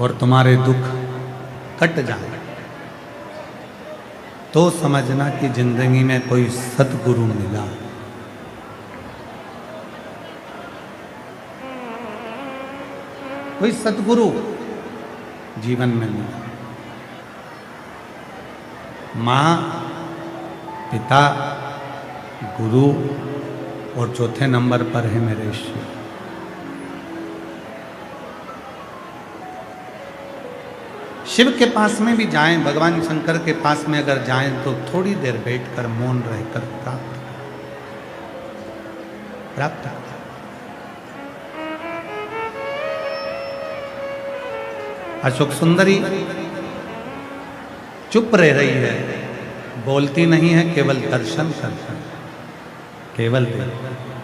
[SPEAKER 1] और तुम्हारे दुख कट जाए तो समझना कि जिंदगी में कोई सतगुरु मिला। कोई सतगुरु जीवन में मिला। माँ, पिता, गुरु और चौथे नंबर पर है मेरे शिव। शिव के पास में भी जाएं, भगवान शंकर के पास में अगर जाएं तो थोड़ी देर बैठकर मौन रहकर प्राप्त अशोक सुंदरी चुप रह रही है, बोलती नहीं है, केवल दर्शन करती, केवल देखती।